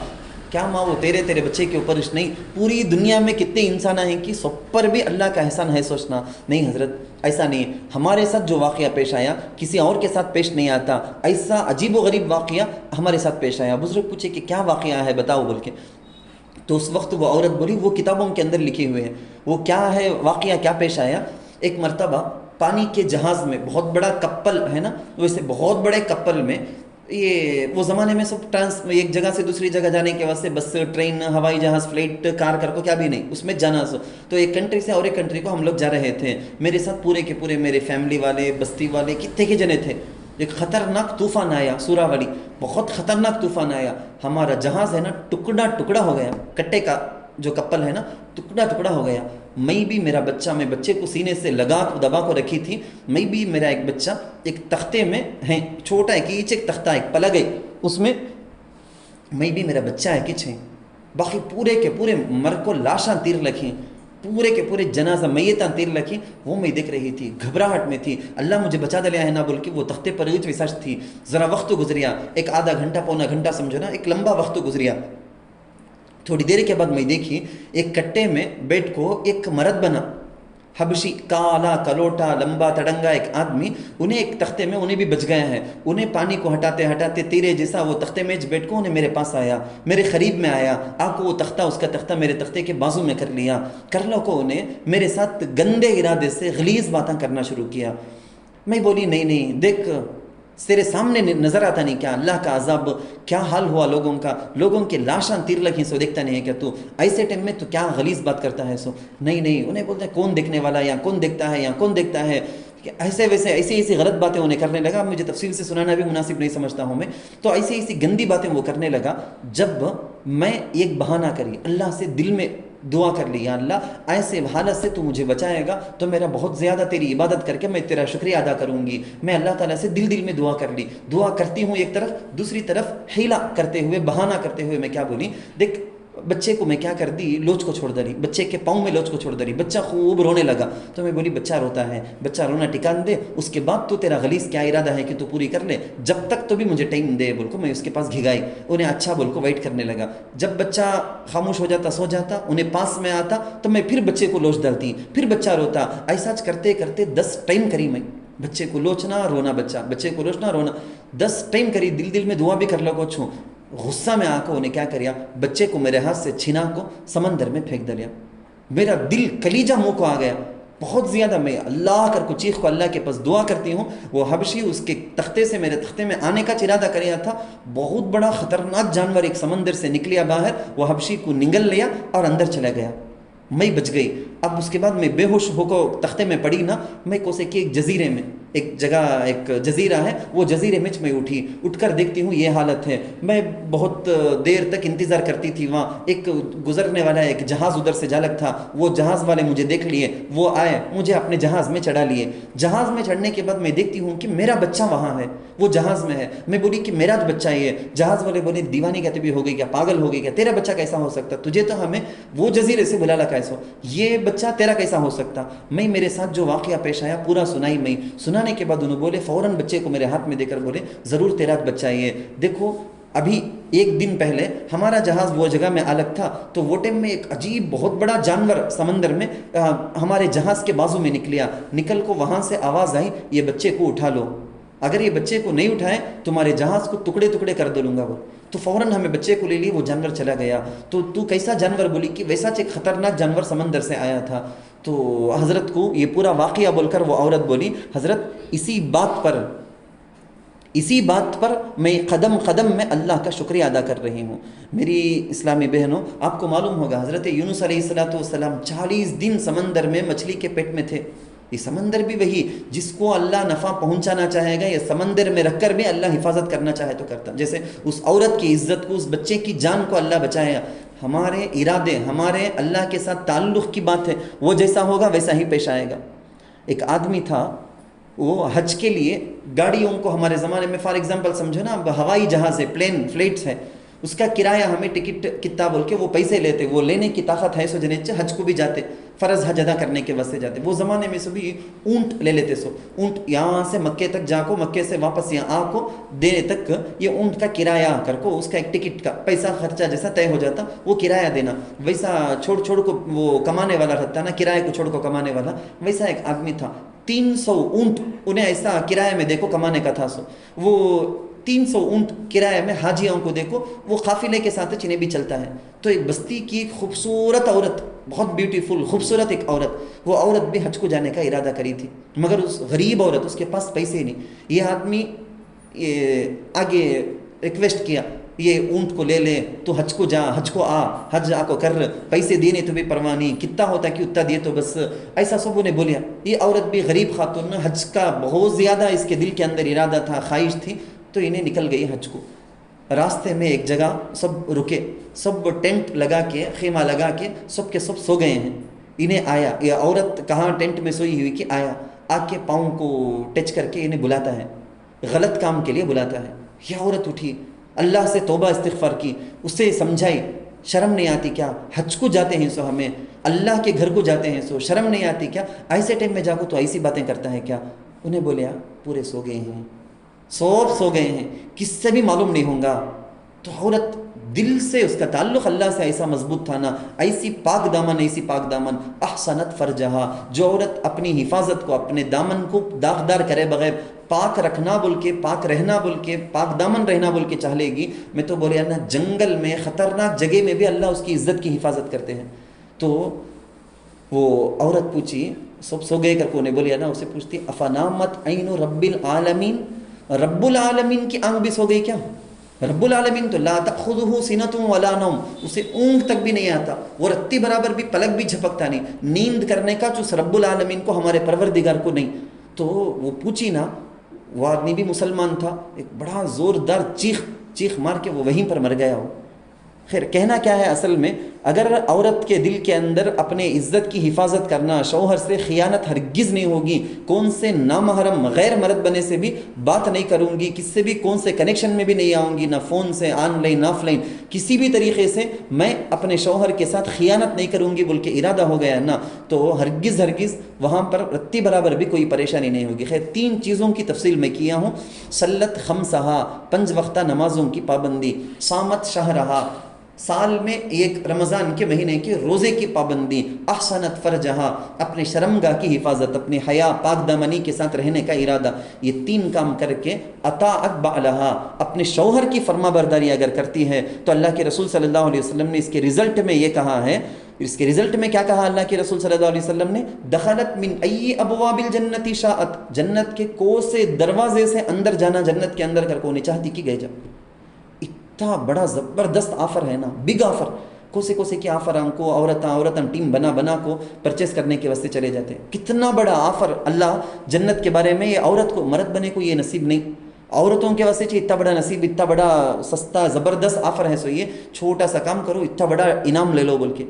S2: کیا ماں وہ تیرے بچے کے اوپر نہیں، پوری دنیا میں کتنے انسان ہیں کہ سب پر بھی اللہ کا احسان ہے سوچنا. نہیں حضرت ایسا نہیں ہے، ہمارے ساتھ جو واقعہ پیش آیا کسی اور کے ساتھ پیش نہیں آتا، ایسا عجیب و غریب واقعہ ہمارے ساتھ پیش آیا. بزرگ پوچھے کہ کیا واقعہ ہے بتاؤ بول کے. تو اس وقت وہ عورت بولی وہ کتابوں کے اندر لکھی ہوئے ہیں. وہ کیا ہے واقعہ، کیا پیش آیا؟ ایک مرتبہ پانی کے جہاز میں، بہت بڑا کپل ہے نا، ویسے بہت بڑے کپل میں، یہ وہ زمانے میں سب ایک جگہ سے دوسری جگہ جانے کے واسطے بس ٹرین ہوائی جہاز فلائٹ کار کر کو کیا بھی نہیں، اس میں جانا سو. تو ایک کنٹری سے اور ایک کنٹری کو ہم لوگ جا رہے تھے، میرے ساتھ پورے کے پورے میرے فیملی والے بستی والے کتنے کے جنے تھے. ایک خطرناک طوفان آیا، سورا والی بہت خطرناک طوفان آیا. ہمارا جہاز ہے نا ٹکڑا ٹکڑا ہو گیا، کٹے کا جو کپل ہے نا ٹکڑا ٹکڑا ہو گیا. میں بھی میرا بچہ، میں بچے کو سینے سے لگا کو دبا کو رکھی تھی، میں بھی میرا ایک بچہ ایک تختے میں ہے، چھوٹا ہے کہ ایک تختہ ایک پلگ ہے اس میں، میں بھی میرا بچہ ہے کچھ ہے. باقی پورے کے پورے مر کو لاشاں تیر لکھی، پورے کے پورے جنازہ میتاں تیر لکھی. وہ میں دیکھ رہی تھی، گھبراہٹ میں تھی، اللہ مجھے بچا دلیا ہے نا بول کے وہ تختے پر وساش تھی. ذرا وقت گزریا، ایک آدھا گھنٹہ پونا گھنٹہ سمجھو نا، ایک لمبا وقت گزریا. تھوڑی دیر کے بعد میں دیکھی ایک کٹے میں بیٹھ کو ایک مرد بنا، حبشی، کالا کلوٹا لمبا تڑنگا ایک آدمی، انہیں ایک تختے میں انہیں بھی بچ گیا ہے. انہیں پانی کو ہٹاتے ہٹاتے تیرے جیسا وہ تختے میں بیٹھ کو انہیں میرے پاس آیا، میرے قریب میں آیا، آ کو وہ تختہ اس کا تختہ میرے تختے کے بازو میں کر لیا، کر لو کو انہیں میرے ساتھ گندے ارادے سے غلیظ باتیں کرنا شروع کیا. میں بولی نہیں دیکھ تیرے سامنے نظر آتا نہیں کیا اللہ کا عذاب، کیا حال ہوا لوگوں کا، لوگوں کے لاشاں تیر لگیں سو دیکھتا نہیں ہے کیا تو ایسے ٹائم میں تو کیا غلیظ بات کرتا ہے سو. نہیں انہیں بولتے ہیں کون دیکھنے والا، یا کون دیکھتا ہے، یا کون دیکھتا ہے، ایسے ویسے ایسی غلط باتیں انہیں کرنے لگا. مجھے تفصیل سے سنانا بھی مناسب نہیں سمجھتا ہوں میں. تو ایسی گندی باتیں وہ کرنے لگا. جب میں ایک بہانہ کری، اللہ سے دل میں دعا کر لی، یا اللہ ایسے حالت سے تو مجھے بچائے گا تو میرا بہت زیادہ تیری عبادت کر کے میں تیرا شکریہ ادا کروں گی. میں اللہ تعالیٰ سے دل میں دعا کر لی، دعا کرتی ہوں ایک طرف، دوسری طرف حیلہ کرتے ہوئے بہانہ کرتے ہوئے میں کیا بولی، دیکھ بچے کو میں کیا کر دی، لوچ کو چھوڑ دلی، بچے کے پاؤں میں لوچ کو چھوڑ دلی، بچہ خوب رونے لگا. تو میں بولی بچہ روتا ہے، بچہ رونا ٹکان دے، اس کے بعد تو تیرا غلیظ کیا ارادہ ہے کہ تو پوری کر لے، جب تک تو بھی مجھے ٹائم دے بول کو میں اس کے پاس گھگائی. انہیں اچھا بول کو ویٹ کرنے لگا. جب بچہ خاموش ہو جاتا، سو جاتا، انہیں پاس میں آتا تو میں پھر بچے کو لوچ ڈالتی، پھر بچہ روتا. ایسا کرتے کرتے 10 ٹائم کری میں، بچے کو لوچنا رونا، بچے کو لوچنا رونا، 10 ٹائم کری. دل میں دعا بھی کر لو کو چھو. غصہ میں آ کو انہیں کیا کریا، بچے کو میرے ہاتھ سے چھینا کو سمندر میں پھینک دلیا. میرا دل کلیجہ منہ کو آ گیا بہت زیادہ. میں اللہ کر کو چیخ کو اللہ کے پاس دعا کرتی ہوں. وہ حبشی اس کے تختے سے میرے تختے میں آنے کا ارادہ کریا تھا. بہت بڑا خطرناک جانور ایک سمندر سے نکلیا باہر، وہ حبشی کو نگل لیا اور اندر چلا گیا. میں بچ گئی. اب اس کے بعد میں بے ہوش ہو کو تختے میں پڑی نا، میں کوسے کے ایک جزیرے میں ایک جگہ ایک جزیرہ ہے، وہ جزیرے میں میں اٹھ کر دیکھتی ہوں یہ حالت ہے. میں بہت دیر تک انتظار کرتی تھی وہاں. ایک گزرنے والا ایک جہاز ادھر سے جالک تھا، وہ جہاز والے مجھے دیکھ لیے، وہ آئے مجھے اپنے جہاز میں چڑھا لیے. جہاز میں چڑھنے کے بعد میں دیکھتی ہوں کہ میرا بچہ وہاں ہے، وہ جہاز میں ہے. میں بولی کہ میرا بچہ یہ. جہاز والے بولے دیوانی کہتے بھی ہو گئی کیا، پاگل ہو گئی کیا، تیرا بچہ کیسا ہو سکتا، تجھے تو ہمیں وہ جزیرے سے بلالا کیسا، یہ بچہ تیرا کیسا ہو سکتا. میں میرے ساتھ جو واقعہ پیش آیا پورا سنائی. میں سنانے کے بعد انہوں بولے فوراً بچے کو میرے ہاتھ میں دے کر بولے ضرور تیرا بچہ یہ. دیکھو ابھی ایک دن پہلے ہمارا جہاز وہ جگہ میں الگ تھا، تو وہ ٹائم میں ایک عجیب بہت بڑا جانور سمندر میں ہمارے جہاز کے بازو میں نکل کو وہاں سے آواز آئی یہ بچے کو اٹھا لو، اگر یہ بچے کو نہیں اٹھائے تمہارے جہاز کو ٹکڑے ٹکڑے کر دوں گا وہ. تو فوراً ہمیں بچے کو لے لیے، وہ جانور چلا گیا. تو کیسا جانور، بولی کہ ویسا ایک خطرناک جانور سمندر سے آیا تھا. تو حضرت کو یہ پورا واقعہ بول کر وہ عورت بولی حضرت اسی بات پر میں قدم قدم میں اللہ کا شکریہ ادا کر رہی ہوں. میری اسلامی بہنوں، آپ کو معلوم ہوگا حضرت یونس علیہ السلام 40 دن سمندر میں مچھلی کے پیٹ میں تھے. یہ سمندر بھی وہی جس کو اللہ نفع پہنچانا چاہے گا، یہ سمندر میں رکھ کر بھی اللہ حفاظت کرنا چاہے تو کرتا. جیسے اس عورت کی عزت کو، اس بچے کی جان کو اللہ بچایا. ہمارے ارادے، ہمارے اللہ کے ساتھ تعلق کی بات ہے، وہ جیسا ہوگا ویسا ہی پیش آئے گا. ایک آدمی تھا، وہ حج کے لیے گاڑیوں کو، ہمارے زمانے میں فار ایگزامپل سمجھو نا ہوائی جہاز ہے، پلین فلائٹس ہے، اس کا کرایہ ہمیں ٹکٹ کتنا بول کے وہ پیسے لیتے، وہ لینے کی طاقت ہے سو جنے حج کو بھی جاتے، فرض حج ادا کرنے کے واسطے جاتے. وہ زمانے میں سبھی اونٹ لے لیتے. سو اونٹ یہاں سے مکے تک جا کو، مکے سے واپس یہاں آ کو دینے تک یہ اونٹ کا کرایہ کر کو، اس کا ایک ٹکٹ کا پیسہ خرچہ جیسا طے ہو جاتا وہ کرایہ دینا. ویسا چھوڑ کو وہ کمانے والا رہتا نا، کرایہ کو چھوڑ کو کمانے والا، ویسا ایک آدمی تھا. 300 اونٹ انہیں ایسا کرایہ میں دیکھو کمانے کا تھا. سو وہ 300 اونٹ کرایہ میں حاجیوں کو دیکھو، وہ قافلے کے ساتھ چنے بھی چلتا ہے. تو ایک بستی کی ایک خوبصورت عورت، بہت بیوٹیفل خوبصورت ایک عورت، وہ عورت بھی حج کو جانے کا ارادہ کری تھی، مگر اس غریب عورت، اس کے پاس پیسے نہیں. یہ آدمی آگے ریکویسٹ کیا یہ اونٹ کو لے لے، تو حج کو جا، حج کو حج آ کو کر، پیسے دینے تو بھی پرواہ نہیں، کتنا ہوتا کہ اتنا دیے تو بس. ایسا سب نے بولیا. یہ عورت بھی غریب خاتون، حج کا بہت زیادہ اس کے دل کے اندر ارادہ تھا، خواہش تھی، تو انہیں نکل گئی حج کو. راستے میں ایک جگہ سب رکے، سب ٹینٹ لگا کے، خیمہ لگا کے سب کے سب سو گئے ہیں. انہیں آیا، یہ عورت کہاں ٹینٹ میں سوئی ہوئی کہ آ کے پاؤں کو ٹچ کر کے انہیں بلاتا ہے، غلط کام کے لیے بلاتا ہے. یہ عورت اٹھی، اللہ سے توبہ استغفار کی، اسے سمجھائی شرم نہیں آتی کیا، حج کو جاتے ہیں سو ہمیں، اللہ کے گھر کو جاتے ہیں سو شرم نہیں آتی کیا، ایسے ٹائم میں جا کو تو ایسی باتیں کرتا ہے کیا. انہیں بولیا پورے سو گئے ہیں، سب سو گئے ہیں، کس سے بھی معلوم نہیں ہوں گا. تو عورت دل سے اس کا تعلق اللہ سے ایسا مضبوط تھا نا، ایسی پاک دامن احسنت فرجہا. جو عورت اپنی حفاظت کو، اپنے دامن کو داغدار کرے بغیر پاک رکھنا بول کے، پاک رہنا بول کے، پاک دامن رہنا بول کے چاہ لے گی، میں تو بولے نا جنگل میں خطرناک جگہ میں بھی اللہ اس کی عزت کی حفاظت کرتے ہیں. تو وہ عورت پوچھی، سب سو گئے کر کو نے بولیا نا، اسے پوچھتی افنامت عین رب العالمین، رب العالمین کی آنکھ بھی سو گئی کیا. رب العالمین تو لا تأخذہ سنۃ ولا نوم، اسے اونگ تک بھی نہیں آتا، وہ رتی برابر بھی پلک بھی جھپکتا نہیں، نیند کرنے کا جو رب العالمین کو، ہمارے پروردگار کو نہیں. تو وہ پوچھی نا، وہ آدمی بھی مسلمان تھا، ایک بڑا زوردار چیخ مار کے وہ وہیں پر مر گیا. ہو خیر کہنا کیا ہے اصل میں، اگر عورت کے دل کے اندر اپنے عزت کی حفاظت کرنا، شوہر سے خیانت ہرگز نہیں ہوگی، کون سے نامحرم غیر مرد بنے سے بھی بات نہیں کروں گی، کس سے بھی کون سے کنیکشن میں بھی نہیں آؤں گی، نہ فون سے، آن لائن آف لائن، کسی بھی طریقے سے میں اپنے شوہر کے ساتھ خیانت نہیں کروں گی بول کے ارادہ ہو گیا نا، تو ہرگز وہاں پر رتی برابر بھی کوئی پریشانی نہیں ہوگی. خیر 3 چیزوں کی تفصیل میں کیا ہوں. صلت خمسہا، 5 وقتہ نمازوں کی پابندی، صامت شہرہا، سال میں ایک رمضان کے مہینے کے روزے کی پابندی، احسنت فرجہا، اپنے شرمگاہ کی حفاظت، اپنے حیا پاک دامنی کے ساتھ رہنے کا ارادہ. یہ 3 کام کر کے اطاعت بعلہا، اپنے شوہر کی فرما برداری اگر کرتی ہے تو اللہ کے رسول صلی اللہ علیہ وسلم نے اس کے رزلٹ میں یہ کہا ہے، اس کے رزلٹ میں کیا کہا اللہ کے رسول صلی اللہ علیہ وسلم نے، دخلت من ای ابواب الجنت شاءت، جنت کے کو سے دروازے سے اندر جانا، جنت کے اندر کر کو نہیں چاہتی کہ گئے جا. بڑا زبردست آفر ہے نا، بگ آفر. کوسے کوسے کی آفر کو عورتاں ٹیم بنا کو پرچیز کرنے کے واسطے چلے جاتے ہیں. کتنا بڑا آفر اللہ جنت کے بارے میں. یہ عورت کو مرد بنے کو یہ نصیب نہیں. عورتوں کے واسطے اتنا بڑا نصیب, اتنا بڑا سستا زبردست آفر ہے. سو یہ چھوٹا سا کام کرو, اتنا بڑا انعام لے لو بول کے.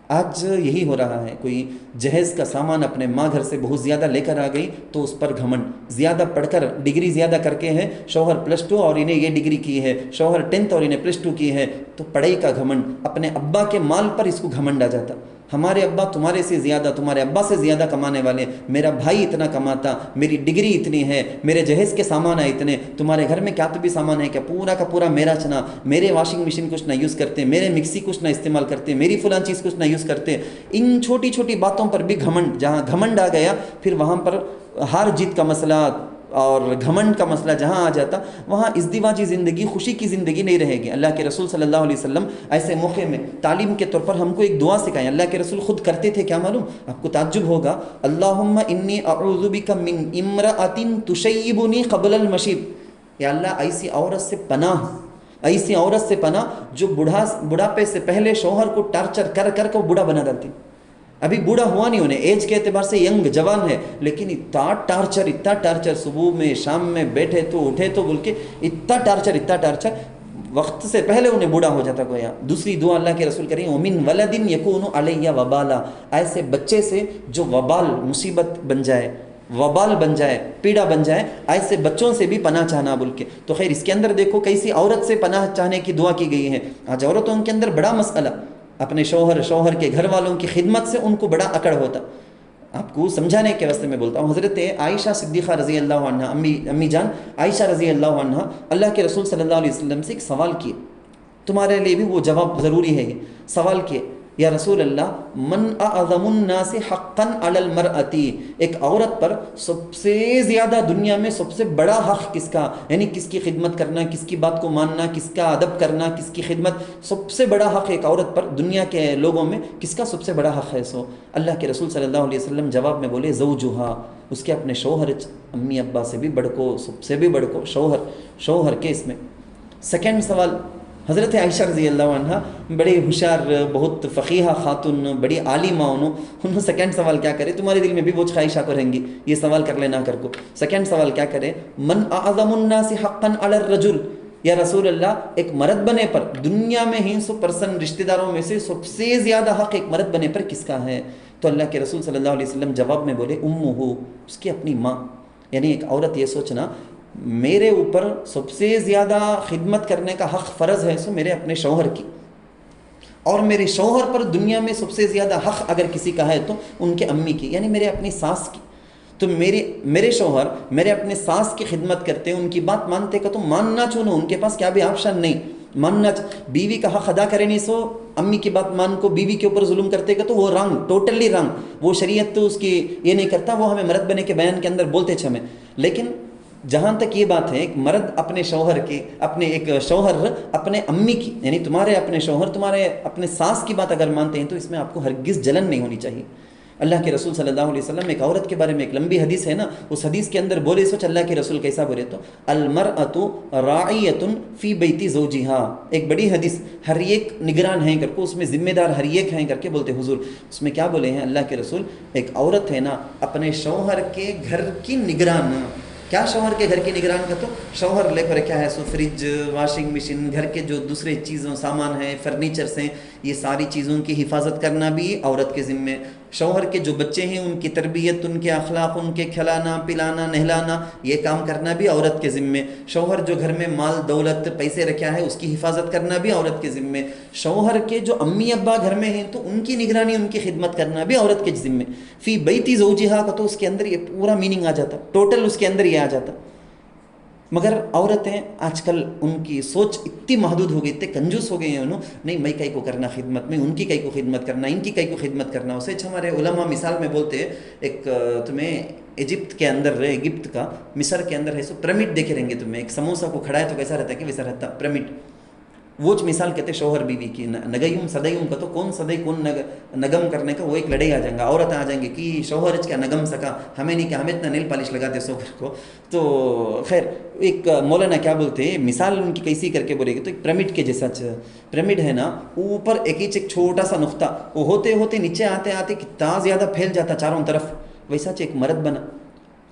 S2: آج یہی ہو رہا ہے. کوئی جہیز کا سامان اپنے ماں گھر سے بہت زیادہ لے کر آ گئی تو اس پر گھمنڈ. زیادہ پڑھ کر ڈگری زیادہ کر کے ہے, شوہر +2 اور انہیں یہ ڈگری کی ہے, شوہر 10th اور انہیں +2 کی ہے, تو پڑھائی کا گھمنڈ. اپنے ابا کے مال پر اس کو گھمنڈ آ جاتا. ہمارے ابا تمہارے سے زیادہ, تمہارے ابا سے زیادہ کمانے والے, میرا بھائی اتنا کماتا, میری ڈگری اتنی ہے, میرے جہیز کے سامان ہیں اتنے, تمہارے گھر میں کیا تو بھی سامان ہے کیا؟ پورا کا پورا میرا چنا, میرے واشنگ مشین کچھ نہ یوز کرتے, میرے مکسی کچھ نہ استعمال کرتے, میری فلاں چیز کچھ نہ یوز کرتے. ان چھوٹی چھوٹی باتوں پر بھی گھمنڈ. جہاں گھمنڈ آ گیا پھر وہاں پر ہار جیت کا مسئلہ اور گھمنڈ کا مسئلہ جہاں آ جاتا, وہاں ازدواجی زندگی, خوشی کی زندگی نہیں رہے گی. اللہ کے رسول صلی اللہ علیہ وسلم ایسے موقع میں تعلیم کے طور پر ہم کو ایک دعا سکھائیں. اللہ کے رسول خود کرتے تھے, کیا معلوم آپ کو تعجب ہوگا. اللہم انی اعوذ بک من امرأۃ تشیبنی قبل المشیب. یا اللہ ایسی عورت سے پناہ, ایسی عورت سے پناہ جو بڑھاپے سے پہلے شوہر کو ٹارچر کر کر کے بوڑھا بنا ڈالتی. ابھی بوڑھا ہوا نہیں, انہیں ایج کے اعتبار سے ینگ جوان ہے, لیکن اتنا ٹارچر, صبح میں شام میں بیٹھے تو اٹھے تو بول کے اتنا ٹارچر, وقت سے پہلے انہیں بوڑھا ہو جاتا گویا. دوسری دعا اللہ کے رسول کریں, ومن ولد یکون علی وبالا. ایسے بچے سے جو وبال, مصیبت بن جائے, وبال بن جائے, پیڑا بن جائے, ایسے بچوں سے بھی پناہ چاہنا بول کے. تو خیر اس کے اندر دیکھو کیسی عورت سے پناہ چاہنے کی دعا کی گئی ہے. آج عورتوں کے اندر بڑا مسئلہ, اپنے شوہر کے گھر والوں کی خدمت سے ان کو بڑا اکڑ ہوتا. آپ کو سمجھانے کے واسطے میں بولتا ہوں. حضرت عائشہ صدیقہ رضی اللہ عنہ, امی جان عائشہ رضی اللہ عنہ, اللہ کے رسول صلی اللہ علیہ وسلم سے ایک سوال کیے. تمہارے لیے بھی وہ جواب ضروری ہے. یہ سوال کیے, یا رسول اللہ, من اعظم الناس حقا علی المرأتی. ایک عورت پر سب سے زیادہ دنیا میں سب سے بڑا حق کس کا, یعنی کس کی خدمت کرنا, کس کی بات کو ماننا, کس کا ادب کرنا, کس کی خدمت, سب سے بڑا حق ایک عورت پر دنیا کے لوگوں میں کس کا سب سے بڑا حق ہے؟ سو اللہ کے رسول صلی اللہ علیہ وسلم جواب میں بولے, زوجہا, اس کے اپنے شوہر. امی ابا سے بھی بڑھ کو, سب سے بھی بڑھ کو شوہر کے. اس میں سیکنڈ سوال, حضرت عائشہ رضی اللہ عنہ بڑی ہوشیار, بہت فقیہ خاتون, بڑی عالمہ. انہوں سیکنڈ سوال کیا کرے, تمہارے دل میں بھی وہ خواہشہ کو رہیں گی, یہ سوال کر لینا کر کو. سیکنڈ سوال کیا کرے, من اعظم الناس حقا علی الرجل. یا رسول اللہ, ایک مرد بنے پر دنیا میں ہی 100% رشتہ داروں میں سے سب سے زیادہ حق ایک مرد بنے پر کس کا ہے؟ تو اللہ کے رسول صلی اللہ علیہ وسلم جواب میں بولے, امہ, اس کی اپنی ماں. یعنی ایک عورت یہ سوچنا, میرے اوپر سب سے زیادہ خدمت کرنے کا حق فرض ہے سو میرے اپنے شوہر کی, اور میرے شوہر پر دنیا میں سب سے زیادہ حق اگر کسی کا ہے تو ان کے امی کی, یعنی میرے اپنی ساس کی. تو میرے شوہر میرے اپنے ساس کی خدمت کرتے ہیں, ان کی بات مانتے کا تو ماننا چونو, ان کے پاس کیا بھی آپشن نہیں ماننا. بیوی کا حق ادا کرے نہیں سو امی کی بات مان کو بیوی کے اوپر ظلم کرتے کا تو وہ رنگ, ٹوٹلی رنگ. وہ شریعت تو اس کی یہ نہیں کرتا, وہ ہمیں مرد بنے کے بیان کے اندر بولتے چھمیں. لیکن جہاں تک یہ بات ہے, ایک مرد اپنے شوہر کی, ایک شوہر اپنے امی کی, یعنی تمہارے اپنے شوہر تمہارے اپنے ساس کی بات اگر مانتے ہیں تو اس میں آپ کو ہرگز جلن نہیں ہونی چاہیے. اللہ کے رسول صلی اللہ علیہ وسلم ایک عورت کے بارے میں ایک لمبی حدیث ہے نا, اس حدیث کے اندر بولے, سوچ اللہ کے رسول کیسا بولے, تو المرأۃ راعیۃ فی بیت زوجہا. ایک بڑی حدیث, ہر ایک نگران ہیں کر کو, اس میں ذمہ دار ہر ایک ہیں کر کے بولتے حضور. اس میں کیا بولے ہیں اللہ کے رسول, ایک عورت ہے نا اپنے شوہر کے گھر کی نگران. کیا شوہر کے گھر کی نگران کا, تو شوہر لے کر کیا ہے سو فریج, واشنگ مشین, گھر کے جو دوسرے چیزوں سامان ہیں, فرنیچرز ہیں, یہ ساری چیزوں کی حفاظت کرنا بھی عورت کے ذمے. شوہر کے جو بچے ہیں ان کی تربیت, ان کے اخلاق, ان کے کھلانا پلانا نہلانا, یہ کام کرنا بھی عورت کے ذمے. شوہر جو گھر میں مال دولت پیسے رکھا ہے اس کی حفاظت کرنا بھی عورت کے ذمے. شوہر کے جو امی ابا گھر میں ہیں تو ان کی نگرانی, ان کی خدمت کرنا بھی عورت کے ذمے. فی بیت زوجہا کا تو اس کے اندر یہ پورا میننگ آ جاتا, ٹوٹل اس کے اندر یہ آ جاتا. مگر عورتیں آج کل ان کی سوچ اتنی محدود ہو گئی, اتنے کنجوس ہو گئے ہیں انہوں, نہیں میں کئی کو کرنا خدمت, میں ان کی کئی کو خدمت کرنا, ان کی کئی کو خدمت کرنا. اسے ہمارے علماء مثال میں بولتے ہیں, ایک تمہیں ایجپت کے اندر, ایگپت کا مصر کے اندر ہے سو پیرامڈ دیکھے رہیں گے تمہیں. ایک سموسہ کو کھڑا ہے تو کیسا رہتا ہے کہ ویسا رہتا پیرامڈ. وہ مثال کہتے شوہر بیوی کی، نگیم سدیم کا تو کون سدئی کون نگم کرنے کا، وہ ایک لڑائی آ جائیں گا، عورت آ جائیں گے کہ شوہر کیا نگم سکا، ہمیں نہیں، کہ ہمیں اتنا نیل پالش لگاتے شوہر کو. تو خیر ایک مولانا کیا بولتے ہیں، مثال ان کی کیسی کر کے بولے گی، تو ایک پیرامڈ کے جیسا، پیرامڈ ہے نا، اوپر ایک چھوٹا سا نقطہ، وہ ہوتے ہوتے نیچے آتے آتے کتنا زیادہ پھیل جاتا چاروں طرف، ویسا ایک مرد بنا،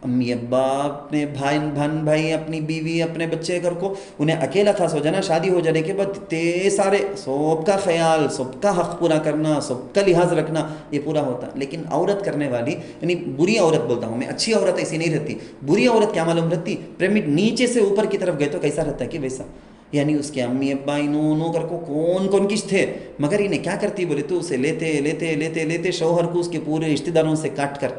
S2: امی ابا اپنے بہن بھائی اپنی بیوی اپنے بچے گھر کو، انہیں اکیلا تھا سو جانا، شادی ہو جانے کے بعد اتنے سارے سب کا خیال، سب کا حق پورا کرنا، سب کا لحاظ رکھنا، یہ پورا ہوتا. لیکن عورت کرنے والی، یعنی بری عورت بولتا ہوں میں، اچھی عورت ایسی نہیں رہتی. بری عورت کیا معلوم رہتی، پیرامڈ نیچے سے اوپر کی طرف گئے تو کیسا رہتا ہے کہ ویسا، یعنی اس کے امی ابا انہوں کر کو کون کس تھے، مگر انہیں کیا کرتی بولے تو اسے لیتے لیتے لیتے لیتے شوہر کو اس کے پورے رشتہ داروں سے کاٹ کر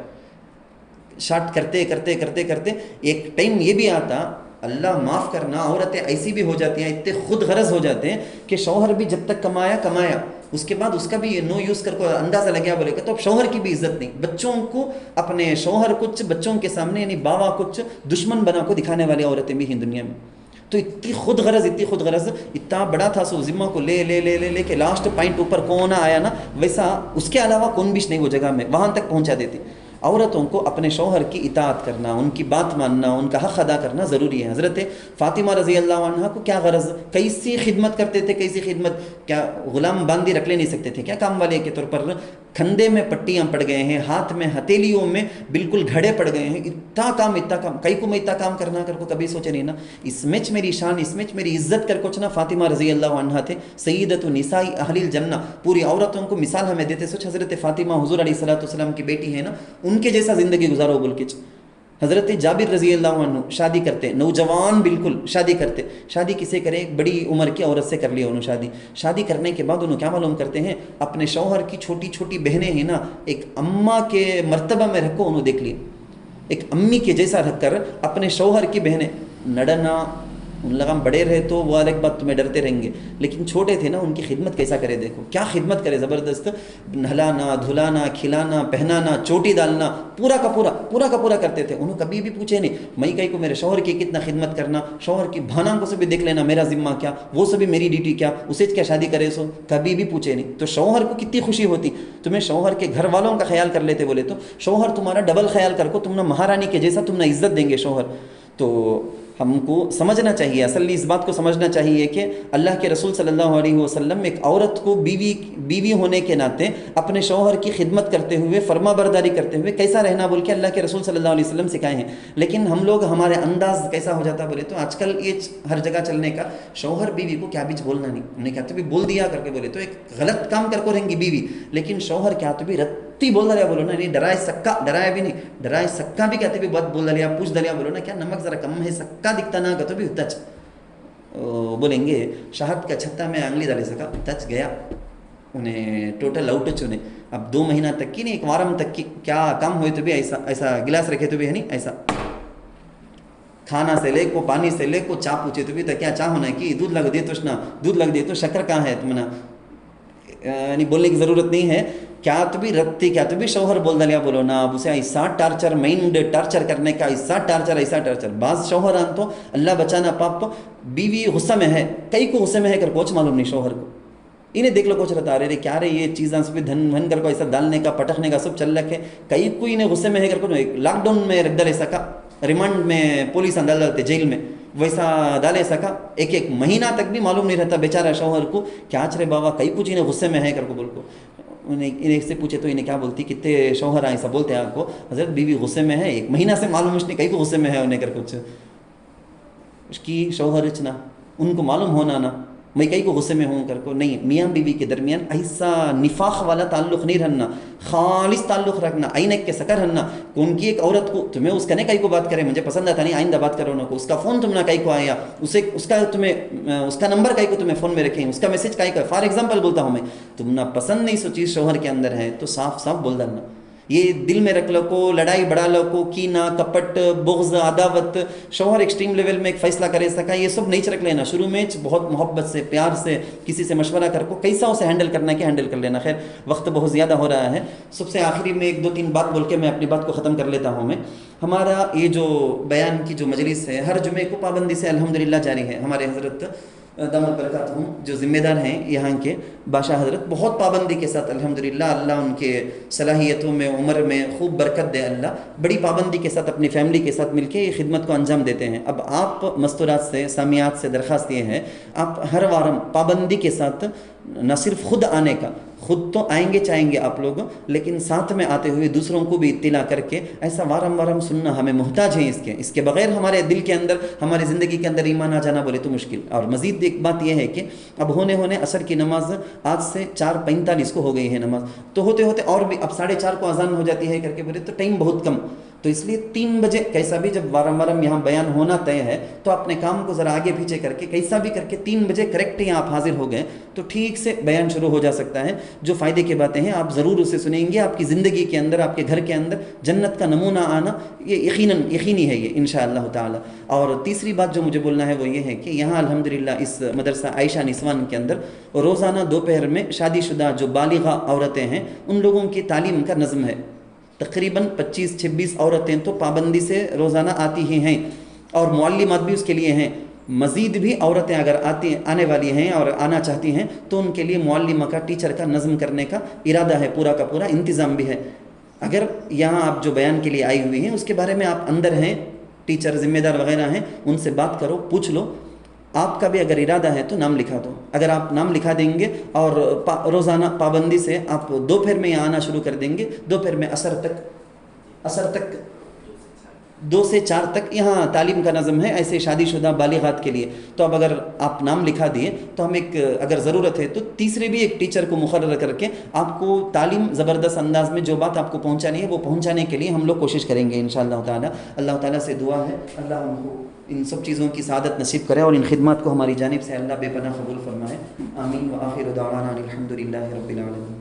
S2: شارٹ کرتے کرتے کرتے کرتے ایک ٹائم یہ بھی آتا، اللہ معاف کرنا، عورتیں ایسی بھی ہو جاتی ہیں، اتنے خود غرض ہو جاتے ہیں کہ شوہر بھی جب تک کمایا اس کے بعد اس کا بھی نو یوز کر کو اندازہ لگیا بولے کہ تو اب شوہر کی بھی عزت نہیں، بچوں کو اپنے شوہر کچھ بچوں کے سامنے یعنی باوا کچھ دشمن بنا کو دکھانے والی عورتیں بھی ہیں دنیا میں. تو اتنی خود غرض اتنا بڑا تھا سو ذمہ کو لے لے لے لے لے کے لاسٹ پوائنٹ اوپر کون آیا نا، ویسا اس کے علاوہ کون بھی نہیں وہ جگہ میں وہاں تک پہنچا دیتی. عورتوں کو اپنے شوہر کی اطاعت کرنا، ان کی بات ماننا، ان کا حق ادا کرنا ضروری ہے. حضرت فاطمہ رضی اللہ عنہ کو کیا غرض، کیسی خدمت کرتے تھے، کیسی خدمت، کیا غلام باندھی رکھ لے نہیں سکتے تھے کیا کام والے کے طور پر، کھندے میں پٹیاں پڑ گئے ہیں، ہاتھ میں ہتھیلیوں میں بالکل گھڑے پڑ گئے ہیں، اتنا کام کئی کو میں اتنا کام کرنا کر کو کبھی سوچے نہیں نا. اس میں میری شان، اس میں میری عزت کر کچھ نا، فاطمہ رضی اللہ عنہ تھے سیدۃ نساء اہل الجنہ، پوری عورتوں کو مثال ہمیں دیتے. سوچ حضرت فاطمہ حضور علیہ الصلوۃ والسلام کی بیٹی ہے نا، ان کے جیسا زندگی گزارو بول کے. حضرت جابر رضی اللہ عنہ شادی کرتے، نوجوان بالکل شادی کرتے، شادی کسے کرے، ایک بڑی عمر کی عورت سے کر لی انہوں شادی کرنے کے بعد انہوں کیا معلوم کرتے ہیں، اپنے شوہر کی چھوٹی چھوٹی بہنیں ہیں نا، ایک اماں کے مرتبہ میں رکھ کو انہوں دیکھ لی، ایک امی کے جیسا رکھ کر اپنے شوہر کی بہنیں نڈنا. ان لگا بڑے رہے تو وہ الگ بات تمہیں ڈرتے رہیں گے، لیکن چھوٹے تھے نا، ان کی خدمت کیسا کرے، دیکھو کیا خدمت کرے، زبردست، نہلانا دھلانا کھلانا پہنانا چوٹی ڈالنا پورا کا پورا کرتے تھے. انہوں کبھی بھی پوچھے نہیں میں کہیں کو میرے شوہر کی کتنا خدمت کرنا، شوہر کی بھانوں کو سے بھی دیکھ لینا میرا ذمہ کیا، وہ سبھی میری ڈیوٹی کیا، اسے کیا شادی کرے سو، کبھی بھی پوچھے نہیں. تو شوہر کو کتنی خوشی ہوتی، تمہیں شوہر کے گھر والوں کا خیال کر لیتے بولے تو شوہر تمہارا ڈبل خیال کر کو، تم نے مہارانی کے جیسا تم نے عزت دیں گے شوہر. تو ہم کو سمجھنا چاہیے، اصل اس بات کو سمجھنا چاہیے کہ اللہ کے رسول صلی اللہ علیہ وسلم ایک عورت کو بیوی ہونے کے ناطے اپنے شوہر کی خدمت کرتے ہوئے، فرما برداری کرتے ہوئے کیسا رہنا بول کے اللہ کے رسول صلی اللہ علیہ وسلم سکھائے ہیں. لیکن ہم لوگ، ہمارے انداز کیسا ہو جاتا بولے تو آج کل یہ ہر جگہ چلنے کا، شوہر بیوی کو کیا بیچ بولنا نہیں، انہیں کیا تو بھی بول دیا کر کے بولے تو ایک غلط کام کر کو رہیں گی بیوی، لیکن شوہر کیا تو بھی رتی بول دلیا بولو نا، نہیں ڈرائے سکا، ڈرایا بھی نہیں، ڈرائے سکا بھی کہتے بھی بات بول دلیا، پوچھ دلیا بولو نا، کیا نمک ذرا کم ہے، سکا دکھتا نہ تو بھی تچ بولیں گے، شہد کا چھتا میں انگلی ڈالے سکا تچ گیا، انہیں ٹوٹل آؤٹ چنے. اب 2 مہینہ تک کی نہیں، ایک وارم تک کی کیا کام ہوئے تو بھی ایسا گلاس رکھے تو بھی ہے نہیں، ایسا کھانا سے لے کو پانی سے لے کو چاہ پوچھے تو بھی تو کیا چاہ ہونا ہے کہ دودھ لگ دے تو دودھ لگ دے تو شکر کہاں ہے تمہنا، یعنی بولنے کی ضرورت نہیں ہے. کیا تو بھی رتی، کیا تو بھی شوہر بول دلیا بولو نا، اب اسے ایسا ٹارچر، مائنڈ ٹارچر کرنے کا، ایسا ٹارچر. بعض شوہر آن تو اللہ بچانا پاپ، بیوی غصہ میں ہے، کئی کو غصے میں ہے کر کوچ معلوم نہیں شوہر کو، انہیں دیکھ لو کچھ رہتا رہے کیا رہے یہ چیزاں سب دھن ون کر کو ایسا ڈالنے کا پٹکنے کا سب چل رکھے، کئی کو انہیں غصے میں ہے کر کو لاک ڈاؤن میں رکھ ڈالے سکا، ریمانڈ میں پولیس ڈال ڈالتے جیل میں، ویسا ڈالے سکا، ایک مہینہ تک بھی معلوم نہیں رہتا بیچارہ شوہر کو کیا چرے بابا، کئی کچھ انہیں غصے میں ہے کر کو بول کو. انہیں سے پوچھے تو انہیں کیا بولتی، کتنے شوہر آئے ایسا بولتے ہیں آپ کو، حضرت بیوی غصے میں ہے، 1 مہینہ سے معلوم نہیں، کئی کو غصے میں ہے انہیں کر کچھ اس کی شوہر اچنا ان کو معلوم ہونا نا، میں کئی کو غصے میں ہوں کر کو نہیں. میاں بیوی کے درمیان ایسا نفاق والا تعلق نہیں رہنا، خالص تعلق رکھنا، آئینک کے سکر رہنا. کون کی ایک عورت کو تمہیں اس کا نہیں کئی کو بات کرے، مجھے پسند آتا نہیں، آئندہ بات کرو نا کو، اس کا فون تم نہ کئی کو آیا، اس کا نمبر کئی کو تمہیں فون میں رکھیں، اس کا میسج کئی کو، فار ایگزامپل بولتا ہوں میں، تم نہ پسند نہیں سو چیز شوہر کے اندر ہے تو صاف بول ڈالنا. یہ دل میں رکھ لو کو، لڑائی بڑھا لو کو، کینہ کپٹ بغض عداوت، شوہر ایکسٹریم لیول میں ایک فیصلہ کرے سکا، یہ سب نہیں رکھ لینا. شروع میں بہت محبت سے، پیار سے کسی سے مشورہ کر کو کیسا اسے ہینڈل کرنا ہے کہ ہینڈل کر لینا. خیر وقت بہت زیادہ ہو رہا ہے، سب سے آخری میں 1-2-3 بات بول کے میں اپنی بات کو ختم کر لیتا ہوں. میں ہمارا یہ جو بیان کی جو مجلس ہے ہر جمعے کو پابندی سے الحمدللہ جاری ہے. ہمارے حضرت دامت برکاتہم جو ذمہ دار ہیں یہاں کے بادشاہ حضرت، بہت پابندی کے ساتھ الحمدللہ، اللہ ان کے صلاحیتوں میں عمر میں خوب برکت دے، اللہ بڑی پابندی کے ساتھ اپنی فیملی کے ساتھ مل کے یہ خدمت کو انجام دیتے ہیں۔ اب آپ مستورات سے، سامیات سے درخواست یہ ہے، آپ ہر وارم پابندی کے ساتھ نہ صرف خود آنے کا، خود تو آئیں گے چاہیں گے آپ لوگ، لیکن ساتھ میں آتے ہوئے دوسروں کو بھی اطلاع کر کے ایسا وارم وارم سننا، ہمیں محتاج ہیں اس کے بغیر ہمارے دل کے اندر، ہماری زندگی کے اندر ایمان آ جانا بولے تو مشکل۔ اور مزید ایک بات یہ ہے کہ اب ہونے عصر کی نماز آج سے 4:45 کو ہو گئی ہے نماز، تو ہوتے ہوتے اور بھی اب 4:30 کو اذان ہو جاتی ہے کر کے بولے تو ٹائم بہت کم، تو اس لیے 3 بجے کیسا بھی جب وارم یہاں بیان ہونا طے ہے تو اپنے کام کو ذرا آگے پیچھے کر کے کیسا بھی کر کے 3 بجے کریکٹ یہاں آپ حاضر ہو گئے تو ٹھیک سے بیان شروع ہو جا سکتا ہے۔ جو فائدے کی باتیں ہیں آپ ضرور اسے سنیں گے، آپ کی زندگی کے اندر، آپ کے گھر کے اندر جنت کا نمونہ آنا یہ یقینی ہے یہ انشاءاللہ تعالی۔ اور تیسری بات جو مجھے بولنا ہے وہ یہ ہے کہ یہاں الحمدللہ اس مدرسہ عائشہ نسوان کے اندر روزانہ دوپہر میں شادی شدہ جو بالغہ عورتیں ہیں ان لوگوں کی تعلیم کا نظم ہے، تقریباً 25-26 عورتیں تو پابندی سے روزانہ آتی ہی ہیں، اور معلمات بھی اس کے لیے ہیں۔ مزید بھی عورتیں اگر آنے والی ہیں اور آنا چاہتی ہیں تو ان کے لیے معلمہ کا، ٹیچر کا نظم کرنے کا ارادہ ہے، پورا کا پورا انتظام بھی ہے۔ اگر یہاں آپ جو بیان کے لیے آئی ہوئی ہیں اس کے بارے میں آپ اندر ہیں، ٹیچر ذمہ دار وغیرہ ہیں، ان سے بات کرو، پوچھ لو، آپ کا بھی اگر ارادہ ہے تو نام لکھا دو۔ اگر آپ نام لکھا دیں گے اور روزانہ پابندی سے آپ دوپہر میں یہاں آنا شروع کر دیں گے، دوپہر میں عصر تک 2 سے 4 تک یہاں تعلیم کا نظم ہے ایسے شادی شدہ بالغات کے لیے۔ تو اب اگر آپ نام لکھا دیے تو ہم ایک اگر ضرورت ہے تو تیسرے بھی ایک ٹیچر کو مقرر کر کے آپ کو تعلیم زبردست انداز میں جو بات آپ کو پہنچانی ہے وہ پہنچانے کے لیے ہم لوگ کوشش کریں گے انشاءاللہ تعالی۔ اللہ تعالیٰ سے دعا ہے اللہ ہم کو ان سب چیزوں کی سعادت نصیب کرے اور ان خدمات کو ہماری جانب سے اللہ بے پناہ قبول فرمائے، آمین۔ وآخر دعوانا الحمدللہ رب العالمین۔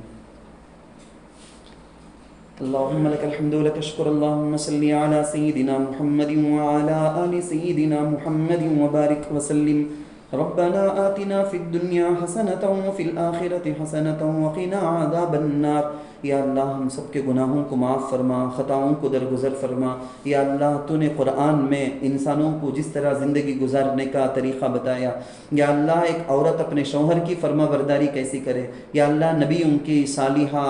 S2: اللهم لك الحمد ولك الشكر، اللهم صل على سيدنا محمد وعلى آل سيدنا محمد وبارك وسلم۔ ربنا آتنا في الدنيا حسنة وفي الآخرة حسنة وقنا عذاب النار۔ یا اللہ ہم سب کے گناہوں کو معاف فرما، خطاؤں کو درگزر فرما۔ یا اللہ تو نے قرآن میں انسانوں کو جس طرح زندگی گزارنے کا طریقہ بتایا، یا اللہ ایک عورت اپنے شوہر کی فرما برداری کیسی کرے، یا اللہ نبی ان کی صالحہ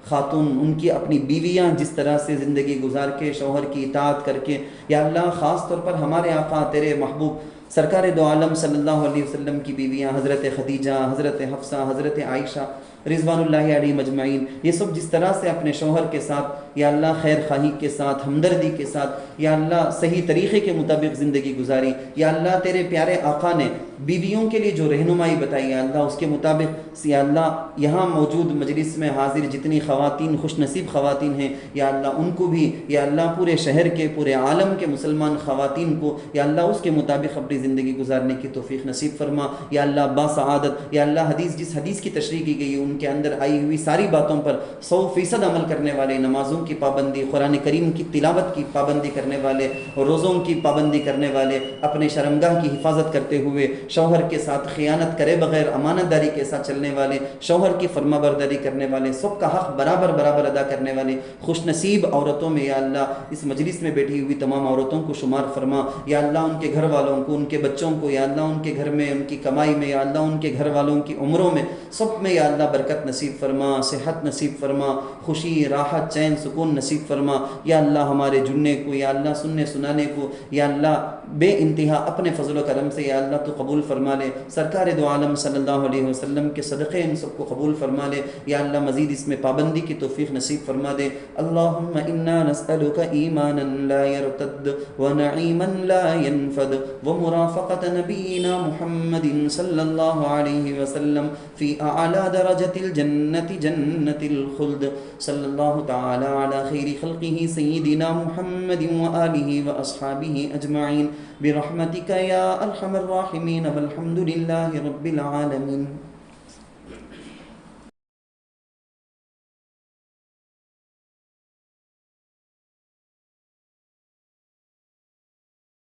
S2: خاتون، ان کی اپنی بیویاں جس طرح سے زندگی گزار کے شوہر کی اطاعت کر کے، یا اللہ خاص طور پر ہمارے آقا تیرے محبوب سرکار دو عالم صلی اللہ علیہ وسلم کی بیویاں حضرت خدیجہ، حضرت حفصہ، حضرت عائشہ رضوان اللہ علیہ مجمعین، یہ سب جس طرح سے اپنے شوہر کے ساتھ یا اللہ خیر خواہی کے ساتھ، ہمدردی کے ساتھ یا اللہ صحیح طریقے کے مطابق زندگی گزاری، یا اللہ تیرے پیارے آقا نے بیویوں کے لیے جو رہنمائی بتائی یا اللہ اس کے مطابق یا اللہ یہاں موجود مجلس میں حاضر جتنی خواتین خوش نصیب خواتین ہیں یا اللہ ان کو بھی یا اللہ پورے شہر کے پورے عالم کے مسلمان خواتین کو یا اللہ اس کے مطابق اپنی زندگی گزارنے کی توفیق نصیب فرما یا اللہ باسعادت یا اللہ جس حدیث کی تشریح کی گئی ان کے اندر آئی ہوئی ساری باتوں پر 100% عمل کرنے والے، نمازوں کی پابندی، قرآن کریم کی تلاوت کی پابندی کرنے والے، روزوں کی پابندی کرنے والے، اپنے شرمگاہ کی حفاظت کرتے ہوئے شوہر کے ساتھ خیانت کرے بغیر امانت داری کے ساتھ چلنے والے، شوہر کی فرما برداری کرنے والے، سب کا حق برابر ادا کرنے والے خوش نصیب عورتوں میں یا اللہ اس مجلس میں بیٹھی ہوئی تمام عورتوں کو شمار فرما یا اللہ ان کے گھر والوں کو، ان کے بچوں کو یا اللہ ان کے گھر میں ان کی کمائی میں یا اللہ ان کے گھر والوں کی عمروں میں سب میں یا اللہ برکت نصیب فرما، صحت نصیب فرما، خوشی راحت چین سکون نصیب فرما یا اللہ ہمارے جننے کو یا اللہ سننے سنانے کو یا اللہ بے انتہا اپنے فضل و کرم سے یا اللہ تو قبول فرما لے، سرکار دو عالم صلی اللہ علیہ وسلم کے صدقے ان سب کو قبول فرما لے یا اللہ مزید اس میں پابندی کی توفیق نصیب فرما دے۔ اللہم انا نسألک ایمانا لا يرتد ونعیما لا ينفد ومرافقت نبینا محمد صلی اللہ علیہ وسلم فی اعلی درجت الجنت جنت الخلد صلی اللہ تعالی علی خیر خلقہ سیدنا محمد وآلہ واصحابہ اجمعین برحمتک یا ارحم الراحمین والحمد للہ رب العالمین۔